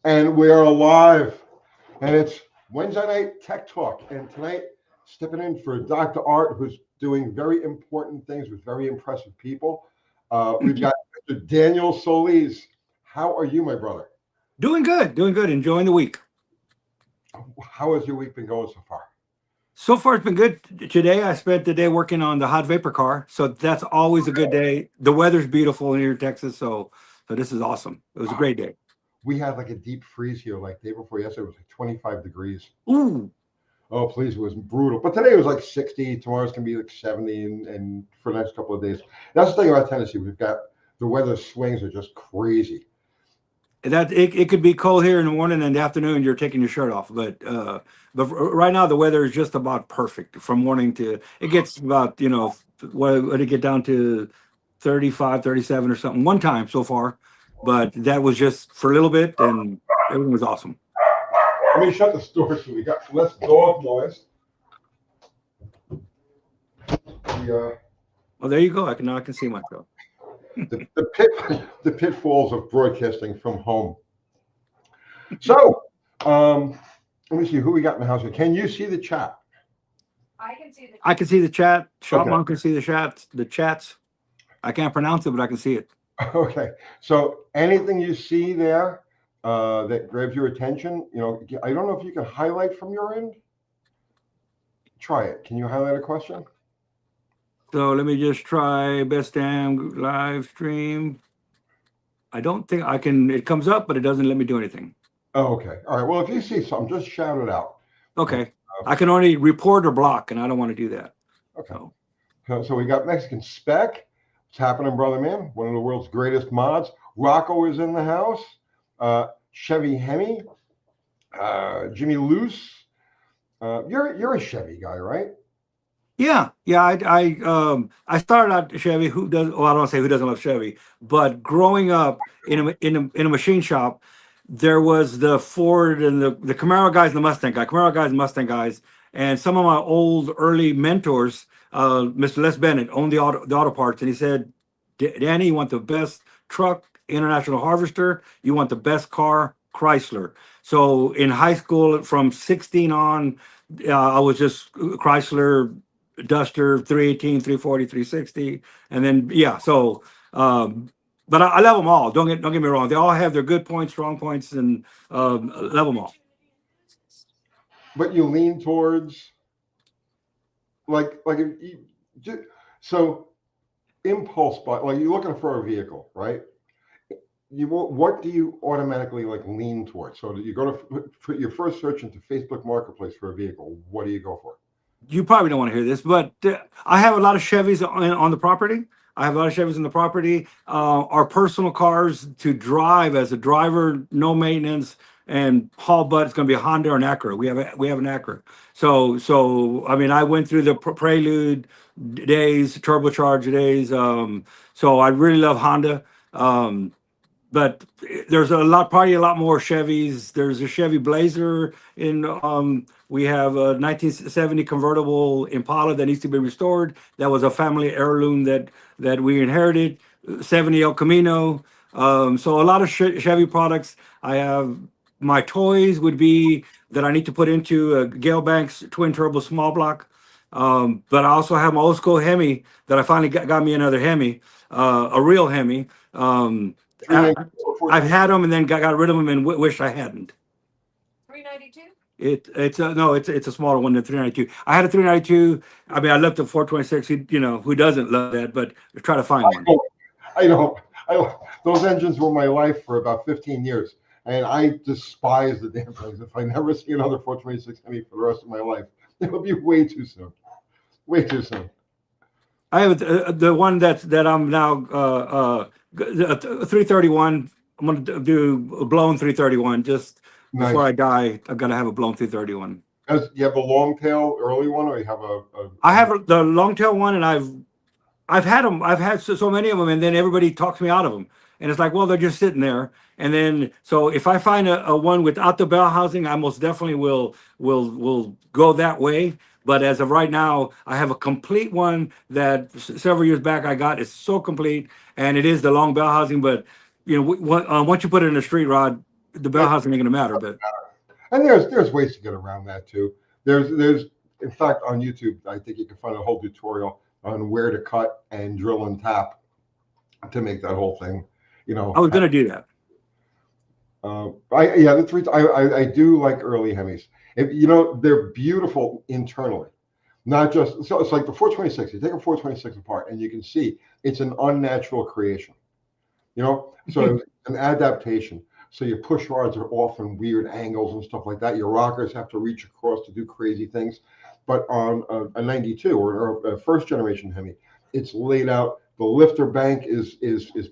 And we are live, and it's Wednesday night Tech Talk. And tonight, stepping in for Dr. Art, who's doing very important things with very impressive people. We've got Mr. Daniel Solis. How are you, my brother? Doing good, enjoying the week. How has your week been going so far? So far, it's been good. Today, I spent the day working on the hot vapor car, so that's always a good day. The weather's beautiful here in Texas, so this is awesome. It was a great day. We had like a deep freeze here, like day before yesterday. It was like 25 degrees. Ooh, Oh, please, it was brutal. But today it was like 60. Tomorrow's going to be like 70, and for the next couple of days. That's the thing about Tennessee. We've got the weather swings are just crazy. it could be cold here in the morning and in the afternoon. You're taking your shirt off, but right now the weather is just about perfect from morning to it gets about what it get down to 35, 37 or something one time so far, but that was just for a little bit and everything was awesome. Let me shut the door so we got less dog noise. The, Well, there you go. Now I can see myself. the pitfalls of broadcasting from home. So, let me see who we got in the house here. Can you see the chat? I can see the chat. Shop Okay. Mom can see the chat. The chats. I can't pronounce it, but I can see it. Okay. So anything you see there that grabs your attention, I don't know if you can highlight from your end. Try it. Can you highlight a question? So let me just try best damn live stream. I don't think I can. It comes up, but it doesn't let me do anything. Oh, okay. All right. Well, if you see something, just shout it out. Okay. I can only report or block, and I don't want to do that. Okay. So, So we got Mexican Spec. What's happening, brother man? One of the world's greatest mods. Rocco is in the house. Chevy Hemi. Jimmy Luce. You're a Chevy guy, right? yeah. I started out Chevy. Who does? Well, I don't want to say who doesn't love Chevy, but growing up in a machine shop, there was the Ford and the Camaro guys and the Mustang guys, and some of my old early mentors, Mr. Les Bennett, owned the auto parts, and he said, Danny, you want the best truck, International Harvester, you want the best car, Chrysler. So in high school, from 16 on, I was just Chrysler, Duster, 318, 340, 360, and then yeah. So, but I love them all. Don't get me wrong. They all have their good points, strong points, and love them all. But you lean towards like if you so impulse buy, like you're looking for a vehicle, right? What do you automatically like lean towards? So you go to put your first search into Facebook Marketplace for a vehicle. What do you go for? You probably don't want to hear this, but I have a lot of Chevys on the property. I have a lot of Chevys on the property. Our personal cars to drive as a driver, no maintenance, and haul butt. It's going to be a Honda or an Acura. We have an Acura. So I mean, I went through the Prelude days, turbocharged days. So I really love Honda. But there's probably a lot more Chevys. There's a Chevy Blazer we have a 1970 convertible Impala that needs to be restored. That was a family heirloom that we inherited. 70 El Camino. So a lot of Chevy products. I have my toys would be that I need to put into a Gale Banks twin turbo small block. But I also have my old school Hemi that I finally got me another Hemi, a real Hemi. I've had them and then got rid of them and wish I hadn't. 392. It's a smaller one than 392. I had a 392. I mean, I left the 426. Who doesn't love that? But try to find one. I don't. Those engines were my life for about 15 years, and I despise the damn things. If I never see another 426 Hemi for the rest of my life, it'll be way too soon. Way too soon. I have the one that I'm now 331. I'm going to do a blown 331 just before I die. I've got to have a blown 331. You have a long tail early one, or you have I have the long tail one, and I've had them. I've had so many of them, and then everybody talks me out of them. And it's like, well, they're just sitting there. And then, so if I find a one without the bell housing, I most definitely will go that way. But as of right now, I have a complete one that several years back I got. It's so complete, and it is the long bell housing. But once you put it in a street rod, the bell housing ain't gonna matter. But And there's ways to get around that too. There's in fact on YouTube, I think you can find a whole tutorial on where to cut and drill and tap to make that whole thing. I was gonna do that. I do like early Hemis. They're beautiful internally, not just so. It's like the 426. You take a 426 apart, and you can see it's an unnatural creation. So an adaptation. So your push rods are often weird angles and stuff like that. Your rockers have to reach across to do crazy things. But on a 92 or a first generation Hemi, it's laid out. The lifter bank is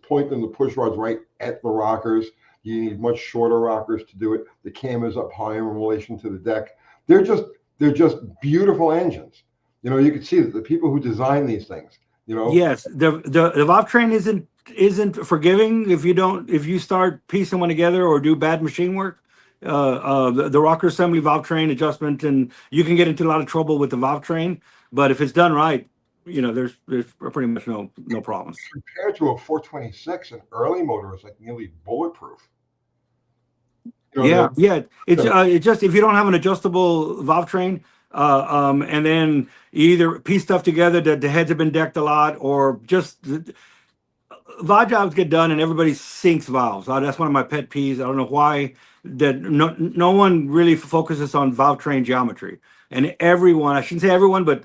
pointing the push rods right at the rockers. You need much shorter rockers to do it. The cam is up high in relation to the deck. They're just beautiful engines. You can see that the people who design these things. Yes, the valve train isn't forgiving if you start piecing one together or do bad machine work. The rocker assembly, valve train adjustment, and you can get into a lot of trouble with the valve train. But if it's done right, there's pretty much no problems. Compared to a 426, an early motor is like nearly bulletproof. It's just if you don't have an adjustable valve train, and then you either piece stuff together that the heads have been decked a lot, or just valve jobs get done and everybody sinks valves. That's one of my pet peeves. I don't know why that no one really focuses on valve train geometry, and I shouldn't say everyone, but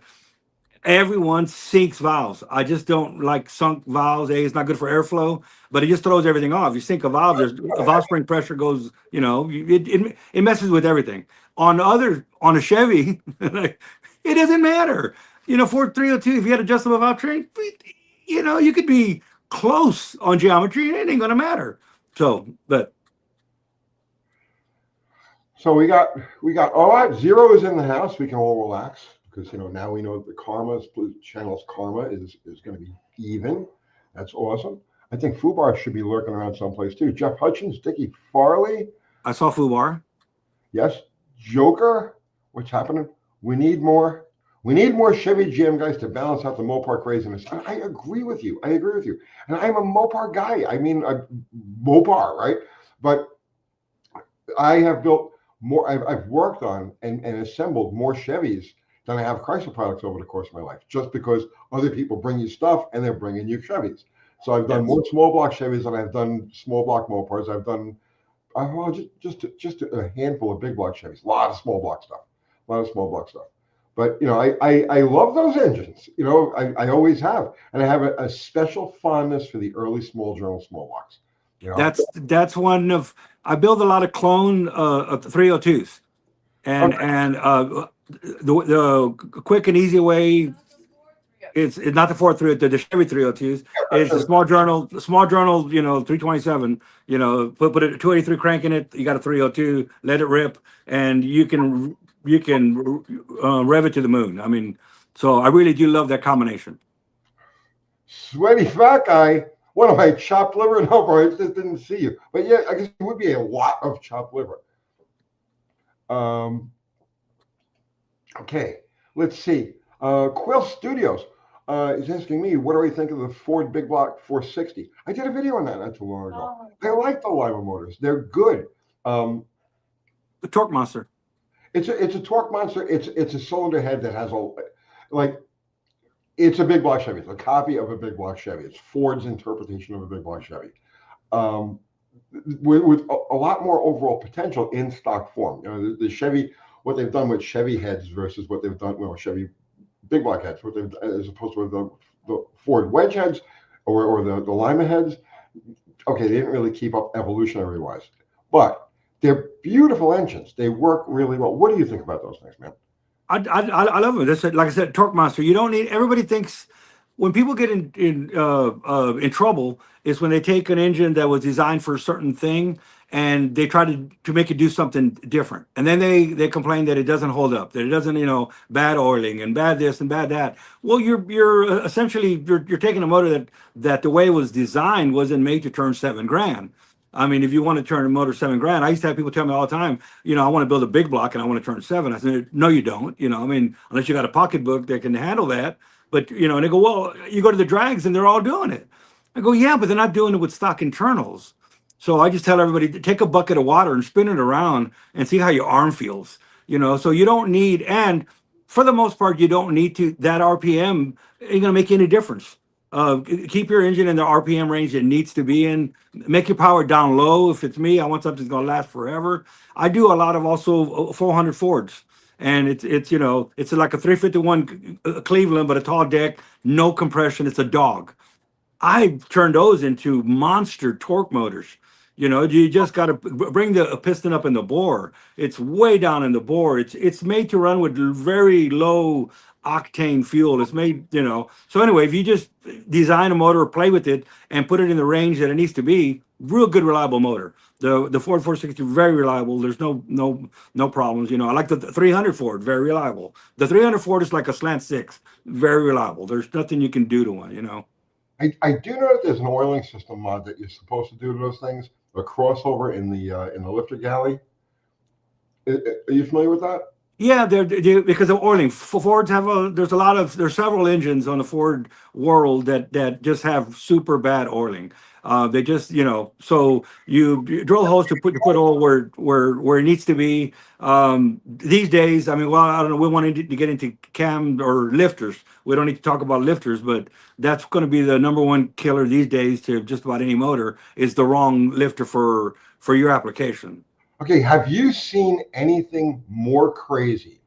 everyone sinks valves. I just don't like sunk valves. It's not good for airflow, but it just throws everything off. You sink a valve, there's a valve spring pressure goes, it messes with everything. On a Chevy, it doesn't matter. Ford 302, if you had adjustable valve train, you could be close on geometry and it ain't gonna matter. So we got all right. Zero is in the house. We can all relax. Because now we know that the channel's karma is going to be even. That's awesome. I think Fubar should be lurking around someplace too. Jeff Hutchins, Dickie Farley. I saw Fubar. Yes, Joker. What's happening? We need more Chevy GM guys to balance out the Mopar craziness. And I agree with you. And I'm a Mopar guy. I mean, Mopar, right? But I have built more. I've worked on and assembled more Chevys than I have Chrysler products over the course of my life, just because other people bring you stuff and they're bringing you Chevys. So I've done more small block Chevys than I've done small block Mopars. I've done just a handful of big block Chevys, a lot of small block stuff. But I love those engines. I always have, and I have a special fondness for the early small journal small blocks. That's one of I build a lot of clone 302s, and the quick and easy way it's not the 4.3, the Chevy 302s. It's a small journal, 327. Put a 283 crank in it. You got a 302. Let it rip, and you can rev it to the moon. I mean, so I really do love that combination. Sweaty fat guy. What am I, chopped liver? No, bro, I just didn't see you. But yeah, I guess it would be a lot of chopped liver. Okay, let's see. Quill Studios is asking me, what do I think of the Ford Big Block 460? I did a video on that not too long ago. I like the Lima motors. They're good. The torque monster. It's a torque monster. It's a cylinder head that has it's a big block Chevy. It's a copy of a big block Chevy. It's Ford's interpretation of a big block Chevy. With a lot more overall potential in stock form. The Chevy, what they've done with Chevy heads versus what they've done with Chevy big block heads, as opposed to the Ford wedge heads or the Lima heads. Okay, they didn't really keep up evolutionary wise, but they're beautiful engines. They work really well. What do you think about those things, man? I love them. That's like I said, torque monster. You don't need. Everybody thinks when people get in trouble is when they take an engine that was designed for a certain thing and they try to make it do something different, and then they complain that it doesn't hold up, that it doesn't, bad oiling and bad this and bad that. Well, you're essentially you're taking a motor that the way it was designed wasn't made to turn $7,000. I mean, if you want to turn a motor $7,000, I used to have people tell me all the time, I want to build a big block and I want to turn 7. I said, no, you don't. I mean, unless you got a pocketbook that can handle that. But, and they go, well, you go to the drags and they're all doing it. I go, yeah, but they're not doing it with stock internals. So I just tell everybody to take a bucket of water and spin it around and see how your arm feels. So you don't need, and for the most part, you don't need to. That RPM ain't gonna make any difference. Keep your engine in the RPM range it needs to be in. Make your power down low. If it's me, I want something that's gonna last forever. I do a lot of also 400 Fords, and it's like a 351 Cleveland, but a tall deck, no compression. It's a dog. I turned those into monster torque motors. You just got to bring the piston up in the bore. It's way down in the bore. It's made to run with very low octane fuel. It's made, So anyway, if you just design a motor or play with it and put it in the range that it needs to be, real good, reliable motor. The Ford 460 very reliable. There's no problems. I like the 300 Ford, very reliable. The 300 Ford is like a slant six, very reliable. There's nothing you can do to one. I do know that there's an oiling system mod that you're supposed to do to those things. A crossover in the lifter galley. Are you familiar with that? Yeah, because of oiling. Fords there's several engines on the Ford world that just have super bad oiling. They just, so you drill holes to put oil where it needs to be. These days, I mean, well, I don't know. We wanted to get into cam or lifters. We don't need to talk about lifters, but that's going to be the number one killer these days to just about any motor is the wrong lifter for your application. Okay, have you seen anything more crazy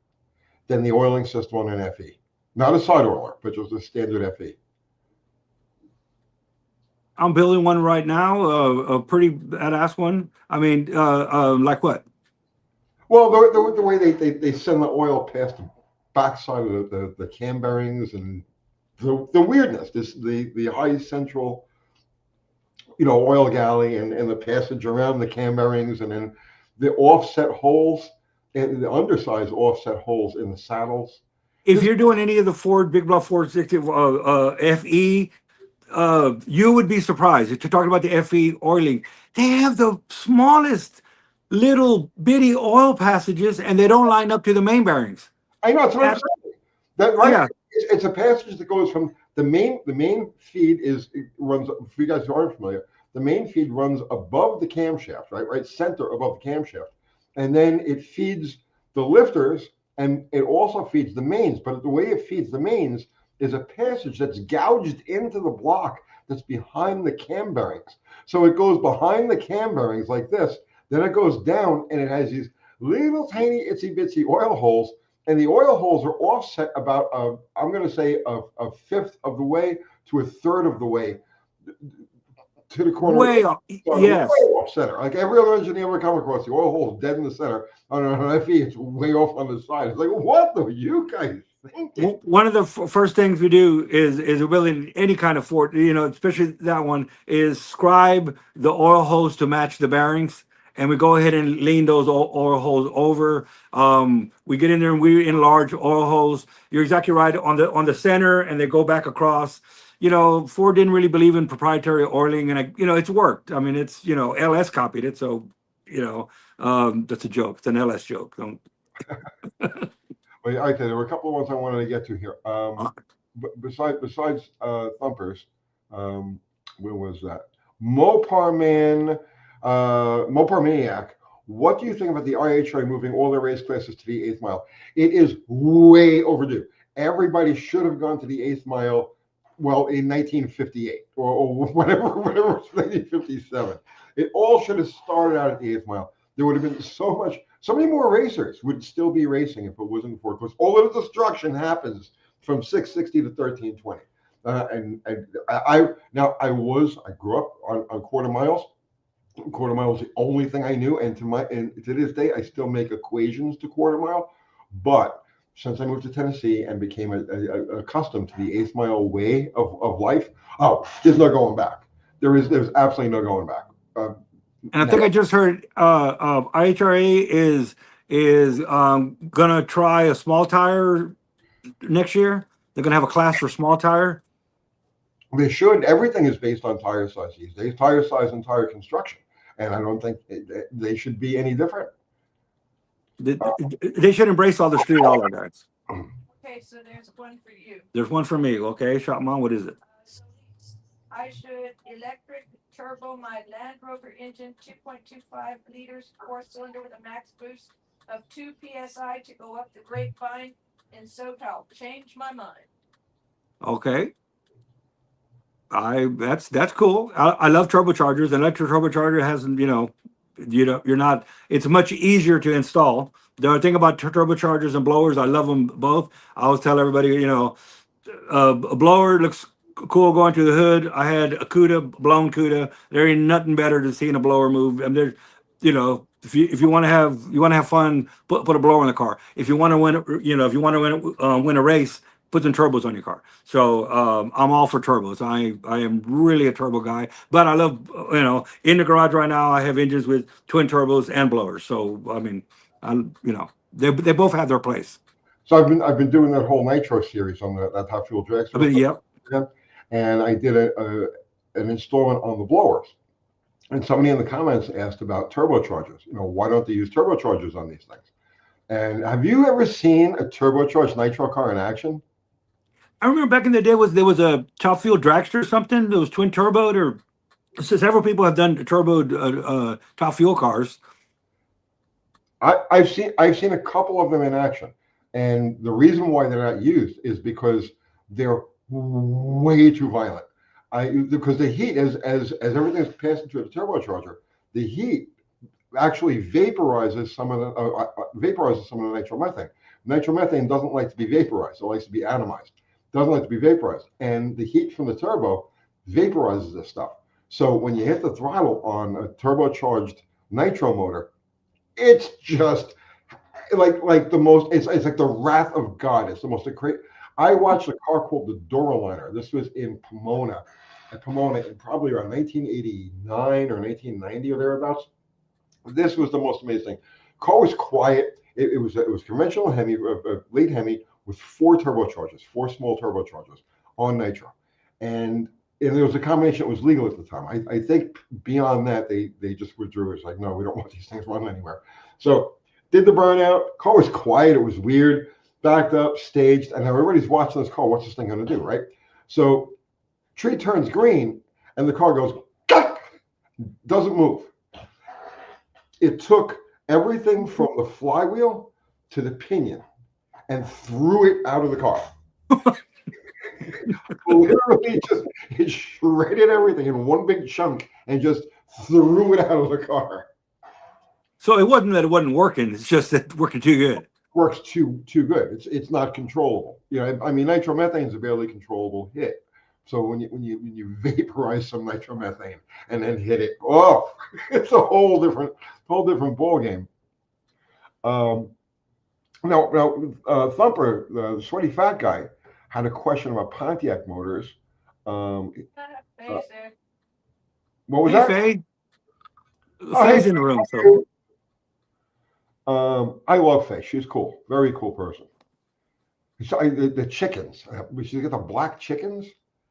than the oiling system on an FE? Not a side oiler, but just a standard FE. I'm building one right now, a pretty badass one. I mean, like what? Well, the way they send the oil past the backside of the cam bearings and the weirdness, the high central, oil galley and the passage around the cam bearings and then the offset holes and the undersized offset holes in the saddles. If you're doing any of the Ford Big Bluff 460 FE, you would be surprised. If you're talking about the FE oiling, they have the smallest little bitty oil passages, and they don't line up to the main bearings. I know, it's what I'm saying. That right? Yeah. It's a passage that goes from the main feed runs. For you guys who aren't familiar, the main feed runs above the camshaft, right center above the camshaft, and then it feeds the lifters, and it also feeds the mains. But the way it feeds the mains is a passage that's gouged into the block that's behind the cam bearings. So it goes behind the cam bearings like this, then it goes down, and it has these little tiny itsy bitsy oil holes. And the oil holes are offset about, I'm going to say, a fifth of the way to a third of the way to the corner. Way off. Yes. Way off center. Like every other engineer we come across, the oil hole is dead in the center. On an FE, it's way off on the side. It's like, what are you guys thinking? One of the first things we do is really any kind of Ford, especially that one, is scribe the oil hose to match the bearings. And we go ahead and lean those oil holes over. We get in there and we enlarge oil holes. You're exactly right on the center, and they go back across. Ford didn't really believe in proprietary oiling, and it's worked. I mean, it's LS copied it, so that's a joke. It's an LS joke. Don't. Well, okay, there were a couple of ones I wanted to get to here. Besides Thumpers, where was that? Mopar Maniac, what do you think about the IHRA moving all their race classes to the 8th mile? It is way overdue. Everybody should have gone to the 8th mile, well, in 1958 or whatever, 1957. It all should have started out at the 8th mile. There would have been so many more racers would still be racing if it wasn't for, because all of the destruction happens from 660 to 1320. I grew up on quarter miles. Quarter mile was the only thing I knew, and to this day, I still make equations to quarter mile. But since I moved to Tennessee and became accustomed to the 8th mile way of life, there's no going back. There's absolutely no going back. And I think I just heard IHRA is gonna try a small tire next year. They're gonna have a class for small tire. They should. Everything is based on tire size these days, tire size and tire construction, and I don't think they should be any different. They should embrace all the street all guys. Okay, so there's one for you. There's one for me. Okay, Shotman, what is it? So I should electric turbo my Land Rover engine, 2.25 liters, 4-cylinder with a max boost of 2 psi to go up the grapevine in SoCal. Change my mind. Okay. That's cool. I love turbochargers. An electric turbocharger hasn't, you're not. It's much easier to install. The thing about turbochargers and blowers, I love them both. I always tell everybody, a blower looks cool going through the hood. I had a CUDA, blown CUDA. There ain't nothing better than seeing a blower move. And there's, if you want to have fun, put a blower in the car. If you want to win, if you want to win a race, put some turbos on your car. So I'm all for turbos. I am really a turbo guy. But I love, in the garage right now, I have engines with twin turbos and blowers. So I mean, they both have their place. So I've been doing that whole nitro series on that Top Fuel Dragster. I mean, yep. And I did an installment on the blowers. And somebody in the comments asked about turbochargers. Why don't they use turbochargers on these things? And have you ever seen a turbocharged nitro car in action? I remember back in the day there was a Top Fuel Dragster or something that was twin turboed, or several people have done turboed Top Fuel cars. I've seen a couple of them in action, and the reason why they're not used is because they're way too violent. Because the heat, as everything is passing through the turbocharger, the heat actually vaporizes some of the nitromethane. Nitromethane doesn't like to be vaporized; it likes to be atomized. Doesn't like to be vaporized, and the heat from the turbo vaporizes this stuff. So when you hit the throttle on a turbocharged nitro motor, it's just like the most. It's like the wrath of God. It's the most great. I watched a car called the Duraliner. This was in Pomona, in probably around 1989 or 1990 or thereabouts. This was the most amazing. Car was quiet. It was conventional Hemi, late Hemi with four small turbochargers on nitro, and there was a combination that was legal at the time. I think beyond that they just withdrew. It's like, no, we don't want these things running anywhere. So did the burnout. Car was quiet. It was weird. Backed up, staged, and now everybody's watching this car. What's this thing going to do, right? So tree turns green, and the car goes, doesn't move. It took everything from the flywheel to the pinion and threw it out of the car. Literally, it shredded everything in one big chunk and just threw it out of the car. So it wasn't that it wasn't working; it's just that working too good. Works too good. It's not controllable. I mean, nitromethane is a barely controllable hit. So when you vaporize some nitromethane and then hit it, it's a whole different ball game. Thumper, the sweaty fat guy, had a question about Pontiac motors. What was that? Faye. Faye's in the room, so. I love Faye. She's cool. Very cool person. So the chickens. We should get the black chickens.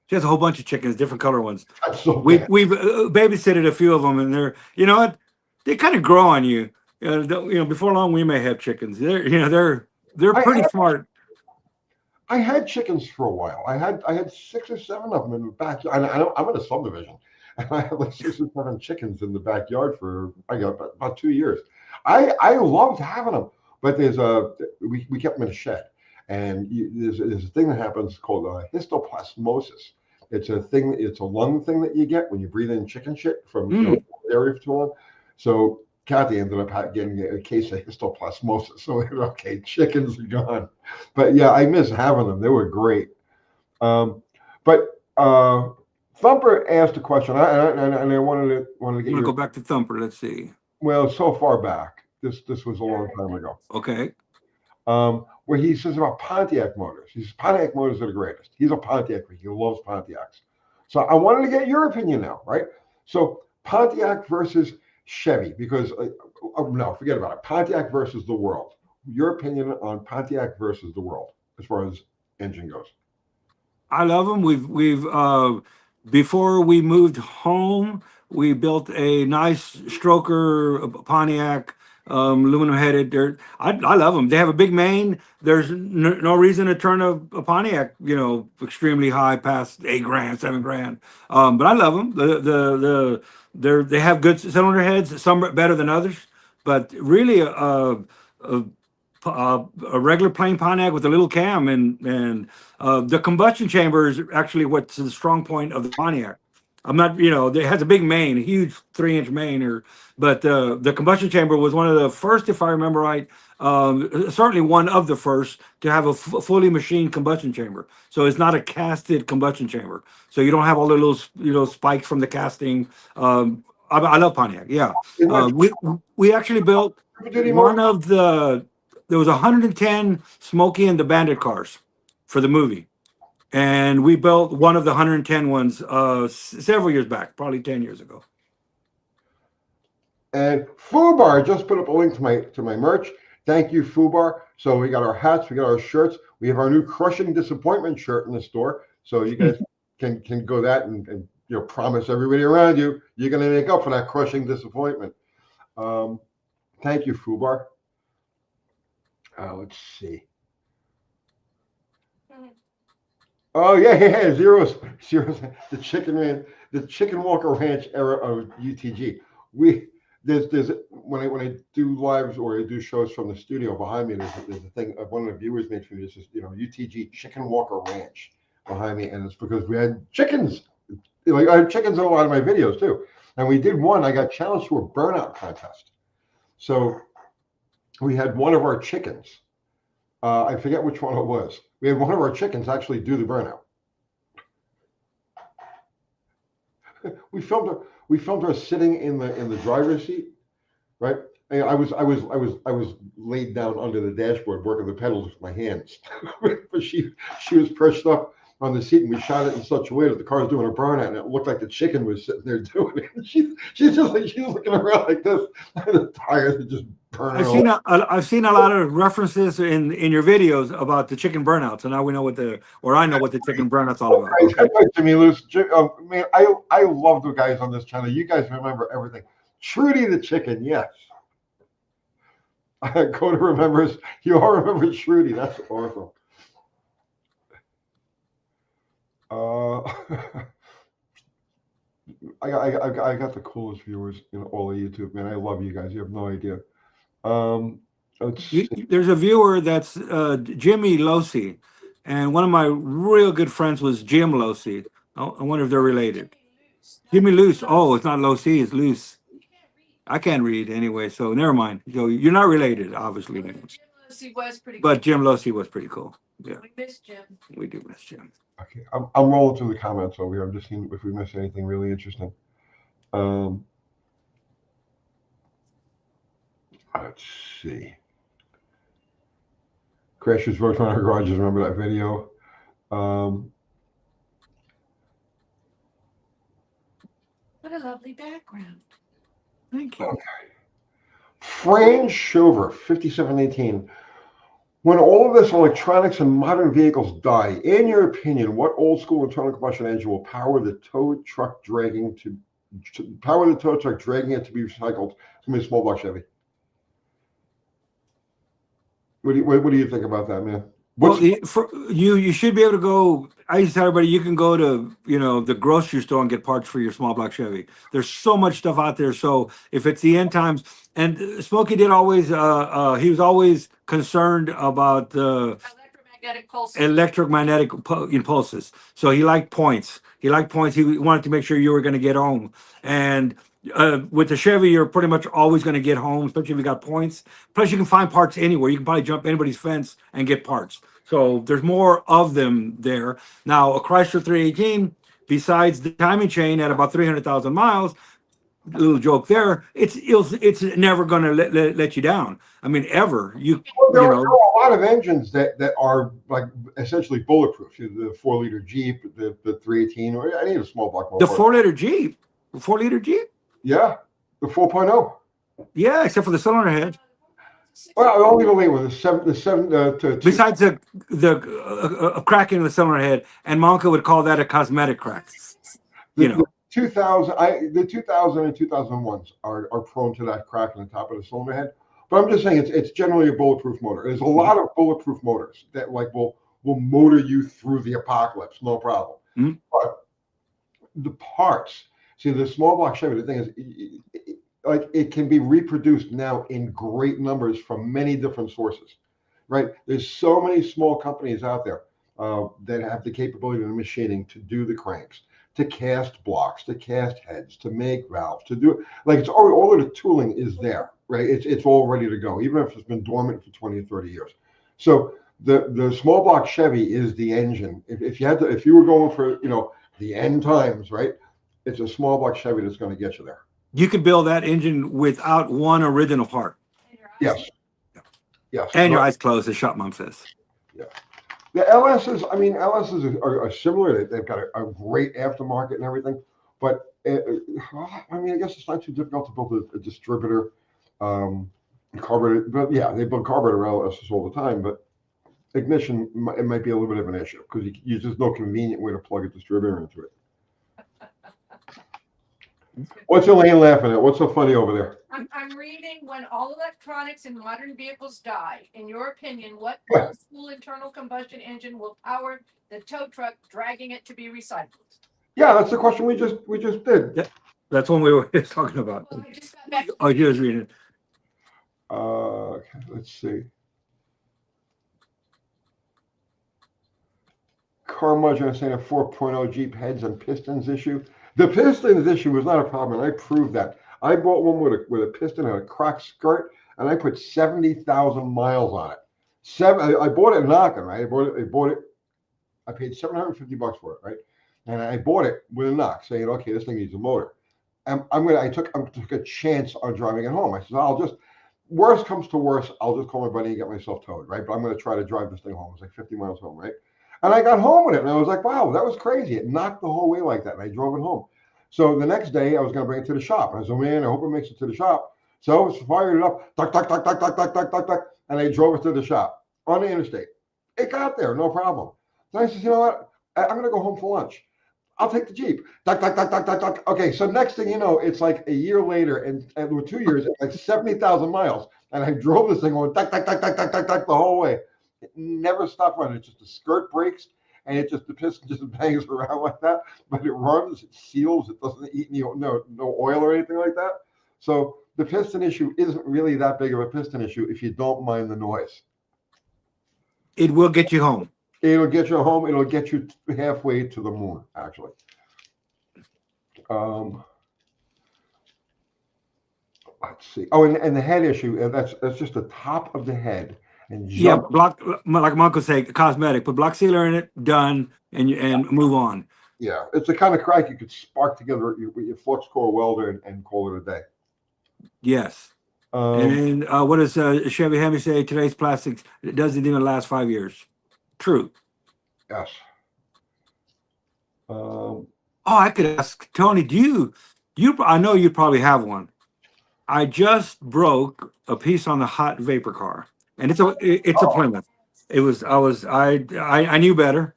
She has a whole bunch of chickens, different color ones. We've babysitted a few of them, and they're, they kind of grow on you. Before long we may have chickens. They're pretty smart. I had chickens for a while. I had 6 or 7 of them in the backyard. I'm in a subdivision, and I had like 6 or 7 chickens in the backyard for about 2 years. I loved having them, but we kept them in a shed, and there's a thing that happens called histoplasmosis. It's a lung thing that you get when you breathe in chicken shit from the area for too long. So Kathy ended up getting a case of histoplasmosis. So okay, chickens are gone, but yeah, I miss having them. They were great. But Thumper asked a question, and I wanted to get you. Go back to Thumper. Let's see. Well, so far back, this was a long time ago. Okay. Where he says about Pontiac motors. He says Pontiac motors are the greatest. He's a Pontiac. He loves Pontiacs. So I wanted to get your opinion now, right? So Pontiac versus Chevy, because no, forget about it. Pontiac versus the world. Your opinion on Pontiac versus the world as far as engine goes. I love them. We've before we moved home, we built a nice stroker Pontiac aluminum headed. I love them. They have a big main. There's no reason to turn a Pontiac, extremely high past 8 grand, 7 grand. But I love them. They have good cylinder heads. Some are better than others, but really a regular plain Pontiac with a little cam and the combustion chamber is actually what's the strong point of the Pontiac. I'm not, it has a big main, a huge 3-inch main, but the combustion chamber was one of the first, if I remember right, certainly one of the first to have a fully machined combustion chamber. So it's not a casted combustion chamber. So you don't have all the little spikes from the casting. I love Pontiac. Yeah, we actually built one of there was 110 Smokey and the Bandit cars for the movie. And we built one of the 110 ones several years back, probably 10 years ago. And Fubar just put up a link to my merch. Thank you, Fubar. So we got our hats, we got our shirts. We have our new Crushing Disappointment shirt in the store. So you guys can go that and promise everybody around you you're going to make up for that crushing disappointment. Thank you, Fubar. Let's see. Oh yeah, zeros. The Chicken Walker Ranch era of UTG. There's when I do lives or I do shows from the studio behind me. There's a thing one of the viewers made for me. This is UTG Chicken Walker Ranch behind me, and it's because we had chickens. I have chickens in a lot of my videos too, and we did one. I got challenged to a burnout contest, so we had one of our chickens. I forget which one it was. We had one of our chickens actually do the burnout. We filmed her sitting in the driver's seat, right? I was laid down under the dashboard working the pedals with my hands, but she was perched up on the seat, and we shot it in such a way that the car was doing a burnout, and it looked like the chicken was sitting there doing it. She's looking around like this, and the tires are just burning. I've seen a lot of references in your videos about the chicken burnouts, and now we know I know what the chicken burnout's all about. Okay. To me, Luce, man, I love the guys on this channel. You guys remember everything. Trudy the chicken, yes. Coda remembers. You all remember Trudy. That's awesome. I got the coolest viewers in all of YouTube, man. I love you guys. You have no idea. There's a viewer that's Jimmy Losi, and one of my real good friends was Jim Losi. I wonder if they're related. Jimmy Loose. Oh, it's not Losi, it's Loose. I can't read anyway, so never mind. So you're not related, obviously. Jim Losi was pretty but Jim Losi was pretty cool. Yeah. We miss Jim. We do miss Jim. Okay, I'm rolling through the comments over here. I'm just seeing if we missed anything really interesting. Let's see. Crashers worked on our garages. Remember that video? What a lovely background. Thank you. Okay. Fran Shover, 5718. When all of this electronics and modern vehicles die, in your opinion, what old school internal combustion engine will power the tow truck dragging it to be recycled from a small block Chevy? What do you think about that, man? You should be able to go. I used to tell everybody you can go to the grocery store and get parts for your small block Chevy. There's so much stuff out there. So if it's the end times, and Smokey did always, he was always concerned about the electromagnetic impulses. So he liked points. He wanted to make sure you were going to get home. And with the Chevy, you're pretty much always going to get home, especially if you got points. Plus, you can find parts anywhere. You can probably jump anybody's fence and get parts. So there's more of them there. Now, a Chrysler 318, besides the timing chain at about 300,000 miles, a little joke there, it's never going to let you down. I mean, ever. There are a lot of engines that are like essentially bulletproof. The 4-liter Jeep, the 318, or any of the small block. The 4-liter Jeep? The 4-liter Jeep? Yeah, the 4.0. Yeah, except for the cylinder head. Well, I'll leave it late with the seven. Besides the crack in the cylinder head, and my uncle would call that a cosmetic crack. The 2000 and 2001s are prone to that crack in the top of the cylinder head. But I'm just saying it's generally a bulletproof motor. There's a lot of bulletproof motors that like will motor you through the apocalypse, no problem. Mhm. But the parts, see, the small block Chevy, the thing is, like it can be reproduced now in great numbers from many different sources, right? There's so many small companies out there that have the capability of machining to do the cranks, to cast blocks, to cast heads, to make valves, to do like it's all of the tooling is there, right? It's all ready to go, even if it's been dormant for 20 or 30 years. So the small block Chevy is the engine. If you were going for the end times, right? It's a small block Chevy that's going to get you there. You could build that engine without one original part. Yes. Yes. And your eyes closed, as Shop Mom says. Yeah. The LSs, I mean, LSs are similar. They've got a great aftermarket and everything. But, I mean, I guess it's not too difficult to build a distributor carburetor. But, yeah, they build carburetor LSs all the time. But ignition, it might be a little bit of an issue because there's just no convenient way to plug a distributor into it. What's Elaine laughing at? What's so funny over there? I'm reading, when all electronics in modern vehicles die, in your opinion, what old school internal combustion engine will power the tow truck dragging it to be recycled? Yeah, that's the question we just did. Yeah, that's one we were talking about. Well, I just got back. Oh, you was reading it. Let's see. Car Margin saying a 4.0 Jeep heads and pistons issue. The pistons issue was not a problem, and I proved that. I bought one with a piston and a cracked skirt, and I put 70,000 miles on it. I bought it knocking, right? I paid $750 for it, right? And I bought it with a knock, saying, okay, this thing needs a motor. And I took a chance on driving it home. I said, worst comes to worst, I'll just call my buddy and get myself towed, right? But I'm going to try to drive this thing home. It's like 50 miles home, right? And I got home with it, and I was like, wow, that was crazy. It knocked the whole way like that, and I drove it home. So the next day, I was going to bring it to the shop. And I said, man, I hope it makes it to the shop. So I fired it up, duck, duck, duck, duck, duck, duck, duck, duck, duck, and I drove it to the shop on the interstate. It got there, no problem. Then I said, you know what? I'm going to go home for lunch. I'll take the Jeep. Duck, duck, duck, duck, duck, duck. Okay, so next thing you know, it's like a year later, and with 2 years, it's like 70,000 miles. And I drove this thing going duck, duck, duck, duck, duck, duck, duck the whole way. It never stopped running. It's just the skirt breaks. And the piston just bangs around like that, but it runs, it seals, it doesn't eat no oil or anything like that. So the piston issue isn't really that big of a piston issue if you don't mind the noise. It will get you home. It'll get you home. It'll get you halfway to the moon, actually. Let's see. Oh, and the head issue, that's just the top of the head. And yeah, block, like my uncle say, cosmetic. Put block sealer in it, done, and move on. Yeah, it's the kind of crack you could spark together with your flux core welder and call it a day. Yes. And what does Chevy Hemi say? Today's plastics, it doesn't even last 5 years. True. Yes. Oh, I could ask Tony. Do you? I know you probably have one. I just broke a piece on the hot vapor car. And it's a Plymouth. I knew better.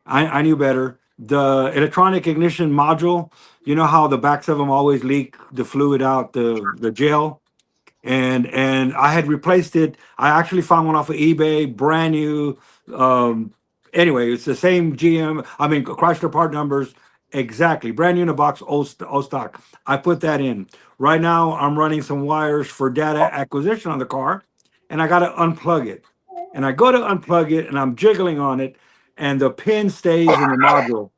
I knew better. The electronic ignition module, you know how the backs of them always leak the fluid out, the gel, and I had replaced it. I actually found one off of eBay, brand new. Anyway, it's the same Chrysler part numbers, exactly, brand new in a box, old stock. I put that in. Right now, I'm running some wires for data acquisition on the car. And I got to unplug it. And I go to unplug it, and I'm jiggling on it, and the pin stays in the module.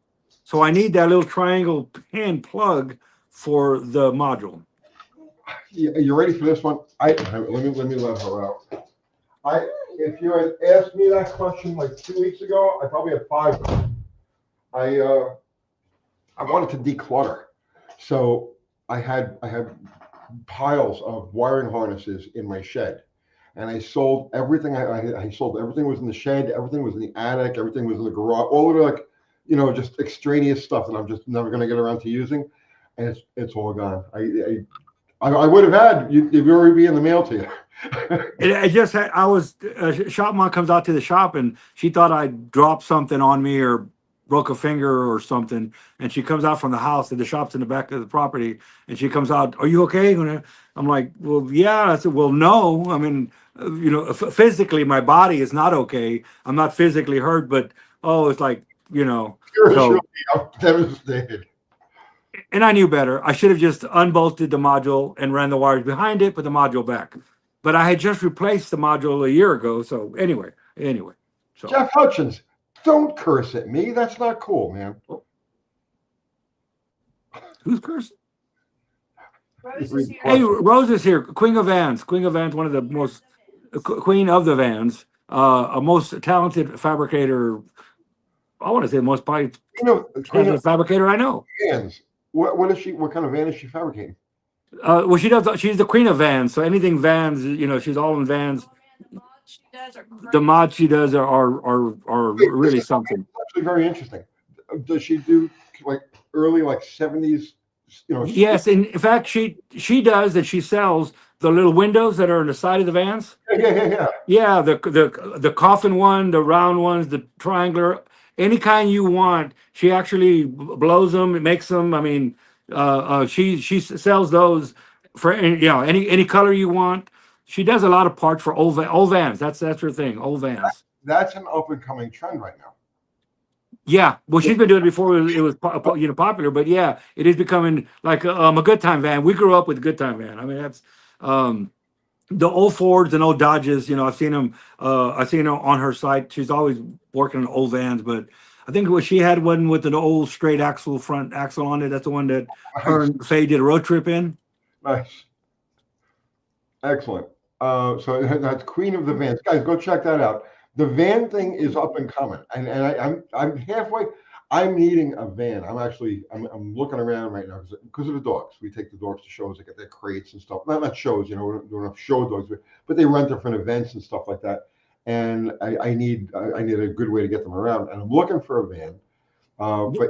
So I need that little triangle pin plug for the module. You ready for this one? Let me let her out. If you had asked me that question like 2 weeks ago, I probably had 5 of them. I wanted to declutter, so I had piles of wiring harnesses in my shed. And I sold everything. I sold everything was in the shed. Everything was in the attic. Everything was in the garage. All of it, just extraneous stuff that I'm just never going to get around to using. And it's all gone. I would have had it already be in the mail to you. I just had. Shop mom comes out to the shop and she thought I dropped something on me or broke a finger or something, and she comes out from the house, and the shop's in the back of the property, and she comes out, "Are you okay?" And I'm like, "Well, yeah." I said, "Well, no. I mean, physically, my body is not okay. I'm not physically hurt, but oh, it's like, Surely, so." I'm devastated. And I knew better. I should have just unbolted the module and ran the wires behind it, put the module back. But I had just replaced the module a year ago. So anyway. So Jeff Hutchins, don't curse at me. That's not cool, man. who's cursing? Rose is here. Hey, Rose is here. Queen of Vans. Queen of Vans, one of the most queen of the Vans, a most talented fabricator. I want to say the most probably talented fabricator I know. Vans. What is she? What kind of van is she fabricating? Well, she's the queen of Vans. So anything Vans, she's all in Vans. The mods she does are really something. Actually, very interesting. Does she do like early like 70s? Yes, and in fact, she does that. She sells the little windows that are on the side of the Vans. Yeah. Yeah, the coffin one, the round ones, the triangular, any kind you want. She actually blows them, makes them. I mean, she sells those for any color you want. She does a lot of parts for old Vans. That's her thing. Old Vans. That's an up and coming trend right now. Yeah, well, she's been doing it before it was popular, but yeah, it is becoming like a good time van. We grew up with good time van. I mean, that's the old Fords and old Dodges. I've seen them. I've seen her on her site. She's always working on old vans, but I think she had one with an old straight front axle on it. That's the one that her and Faye did a road trip in. Nice, excellent. So that's Queen of the Vans, guys. Go check that out. The van thing is up and coming, and I'm halfway. I'm needing a van. I'm looking around right now because of the dogs. We take the dogs to shows. They get their crates and stuff. Not shows, we don't have show dogs, but they run different events and stuff like that. And I need a good way to get them around. And I'm looking for a van, but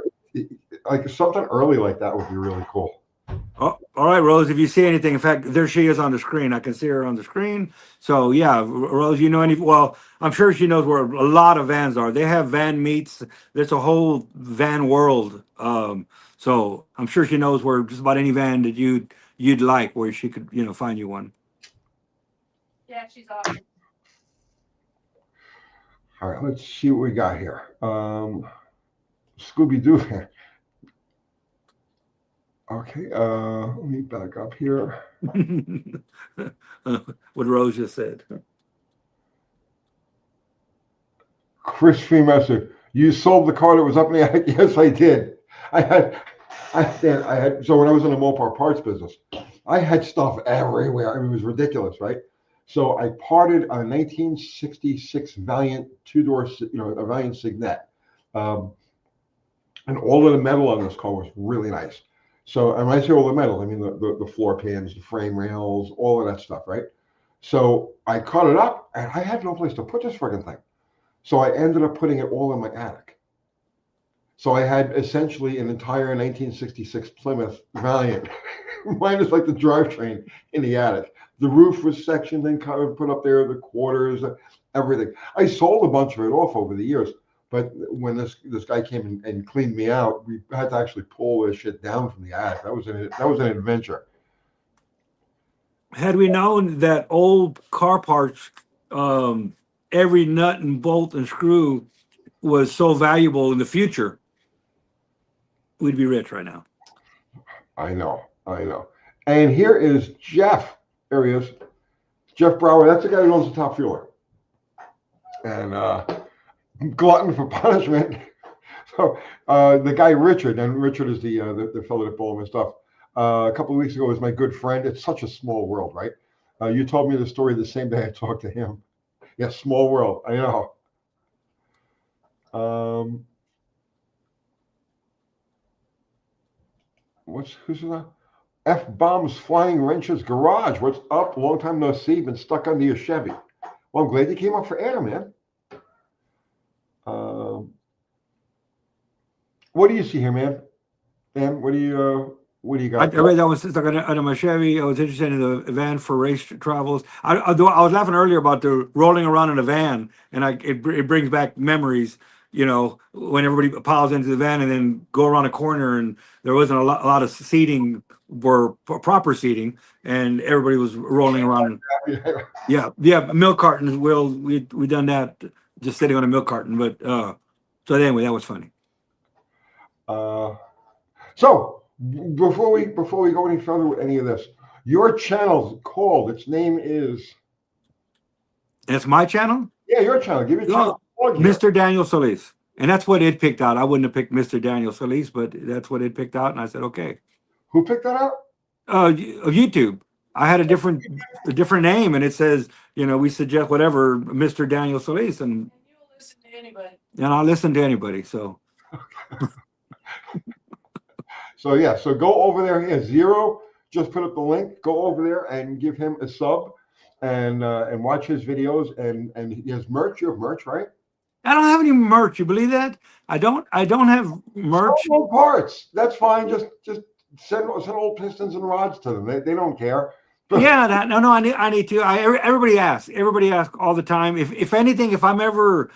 like something early like that would be really cool. Oh, all right, Rose. If you see anything, in fact, there she is on the screen. I can see her on the screen. So yeah, Rose, well, I'm sure she knows where a lot of vans are. They have van meets. There's a whole van world. So I'm sure she knows where just about any van that you'd like, where she could, find you one. Yeah, she's awesome. All right, let's see what we got here. Scooby-Doo. Okay, let me back up here. What Rose just said. Chris Freemaster, you sold the car that was up in the attic? Yes, I did. I had. So when I was in the Mopar parts business, I had stuff everywhere. I mean, it was ridiculous, right? So I parted a 1966 Valiant two-door, a Valiant Signet, and all of the metal on this car was really nice. So, and when I say all the metal, I mean the floor pans, the frame rails, all of that stuff, right? So I cut it up, and I had no place to put this freaking thing. So I ended up putting it all in my attic. So I had essentially an entire 1966 Plymouth Valiant, minus like the drivetrain, in the attic. The roof was sectioned and put up there, the quarters, everything. I sold a bunch of it off over the years. But when this guy came and cleaned me out, we had to actually pull this shit down from the attic. That was an adventure. Had we known that old car parts, every nut and bolt and screw was so valuable in the future, we'd be rich right now. I know. And here is Jeff. There he is. Jeff Brower. That's the guy who owns the Top Fueler. And glutton for punishment. So the guy Richard, and Richard is the fellow that bought my stuff. A couple of weeks ago was my good friend. It's such a small world, right? You told me the story the same day I talked to him. Yeah, small world. I know. Who's that? F Bombs Flying Wrenches Garage. What's up? Long time no see. Been stuck under your Chevy. Well, I'm glad you came up for air, man. What do you see here, man? Dan, what do you got? I read that was stuck under my Chevy. I was interested in the van for race travels. I was laughing earlier about the rolling around in a van, and it brings back memories. you know, when everybody piles into the van and then go around a corner and there wasn't a lot of seating were proper seating and everybody was rolling around. Yeah, milk cartons. We done that just sitting on a milk carton, but so anyway, that was funny. So before we go any further with any of this, your channel's called. Its name is. It's my channel. Yeah, your channel. Give your channel. Mr. Daniel Solis, and that's what it picked out. I wouldn't have picked Mr. Daniel Solis, but that's what it picked out, and I said okay. Who picked that out? YouTube. I had a different name, and it says, you know, we suggest whatever Mr. Daniel Solis, and you'll listen to anybody. And I'll listen to anybody. So. So yeah, so go over there. Here, Zero just put up the link. Go over there and give him a sub, and watch his videos. And he has merch. You have merch, right? I don't have any merch. You believe that? I don't have merch. No parts. That's fine. Just send old pistons and rods to them. They don't care. Yeah, no. I need to. Everybody asks all the time. If anything, if I'm ever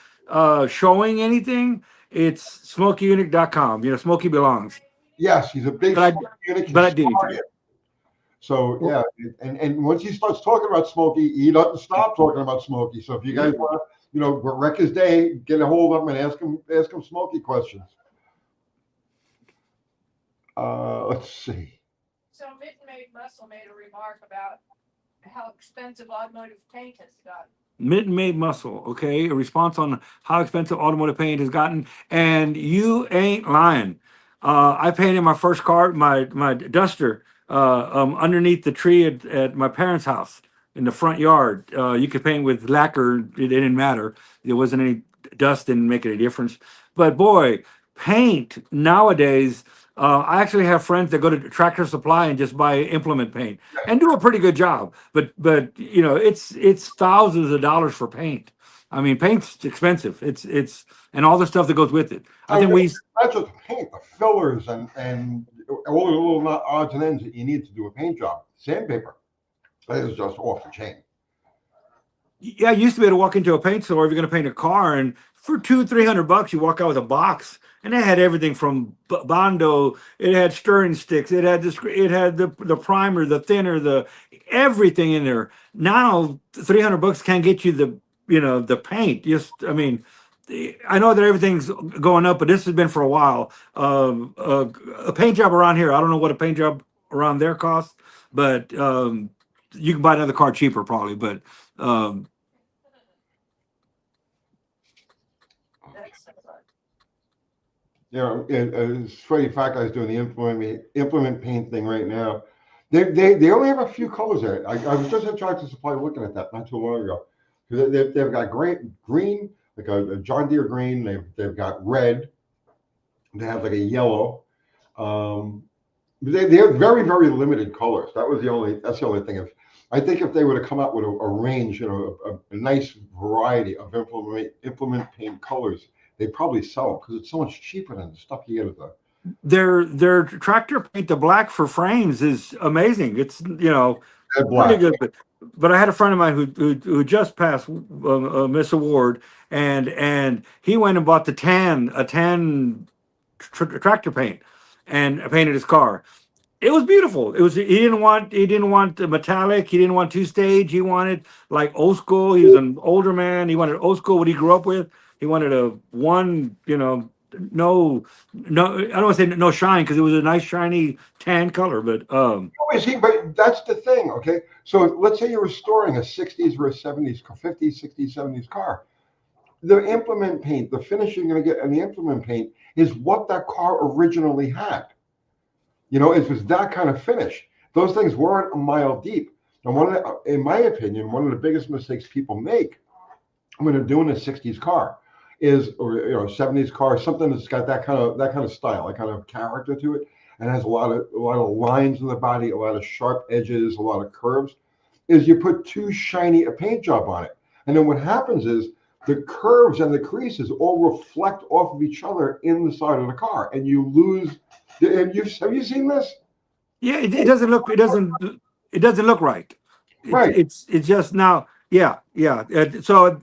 showing anything, it's SmokeyUnique.com. You know, Smokey belongs. Yes, he's a big Unique. But I did. So yeah, and once he starts talking about Smokey, he doesn't stop talking about Smokey. So if you guys want to, you know, wreck his day, get a hold of him and ask him Smokey questions. Let's see. So Mitten Made Muscle made a remark about how expensive automotive paint has gotten. Mitten Made Muscle, okay, a response on how expensive automotive paint has gotten, and you ain't lying. I painted my first car, my Duster, underneath the tree at my parents' house in the front yard. You could paint with lacquer; it didn't matter. There wasn't any dust; didn't make any difference. But boy, paint nowadays. I actually have friends that go to Tractor Supply and just buy implement paint and do a pretty good job. But you know, it's thousands of dollars for paint. I mean, paint's expensive. It's and all the stuff that goes with it. I think not just paint, the fillers and all the little odds and ends that you need to do a paint job. Sandpaper, that is just off the chain. Yeah, I used to be able to walk into a paint store if you're going to paint a car, and for $200-300, you walk out with a box, and it had everything from Bondo. It had stirring sticks. It had the primer, the thinner, the everything in there. Now $300 can't get you the paint. I mean, I know that everything's going up, but this has been for a while. A paint job around here, I don't know what a paint job around there costs, but you can buy another car cheaper probably. But you know, it's funny. Fat Guy's doing the implement paint thing right now. They only have a few colors there. I was just at Tractor Supply looking at that not too long ago. They've got green, like a John Deere green. They've got red. They have like a yellow. They have very, very limited colors. That's the only thing. I think if they were to come out with a range, you know, a nice variety of implement paint colors, they'd probably sell them because it's so much cheaper than the stuff you get at the. Their tractor paint, the black for frames, is amazing. It's, you know, pretty good. But I had a friend of mine who just passed Miss Award, and he went and bought a tan tractor paint and painted his car. It was beautiful. He didn't want metallic. He didn't want two-stage. He wanted like old school. He was an older man. He wanted old school, what he grew up with. He wanted you know, no, I don't want to say no shine, because it was a nice shiny tan color, but but that's the thing. Okay, so let's say you're restoring a 60s or a 70s, 50s, 60s, 70s car. The implement paint, the finish you're going to get in the implement paint is what that car originally had. You know, it was that kind of finish. Those things weren't a mile deep. And in my opinion, one of the biggest mistakes people make when they're doing a 60s car is, or you know, 70s car, something that's got that kind of style, that kind of character to it, and has a lot of lines in the body, a lot of sharp edges, a lot of curves, is you put too shiny a paint job on it. And then what happens is the curves and the creases all reflect off of each other in the side of the car, and you lose. Have you seen this? Yeah, it doesn't look right. Right. It's just now. Yeah. So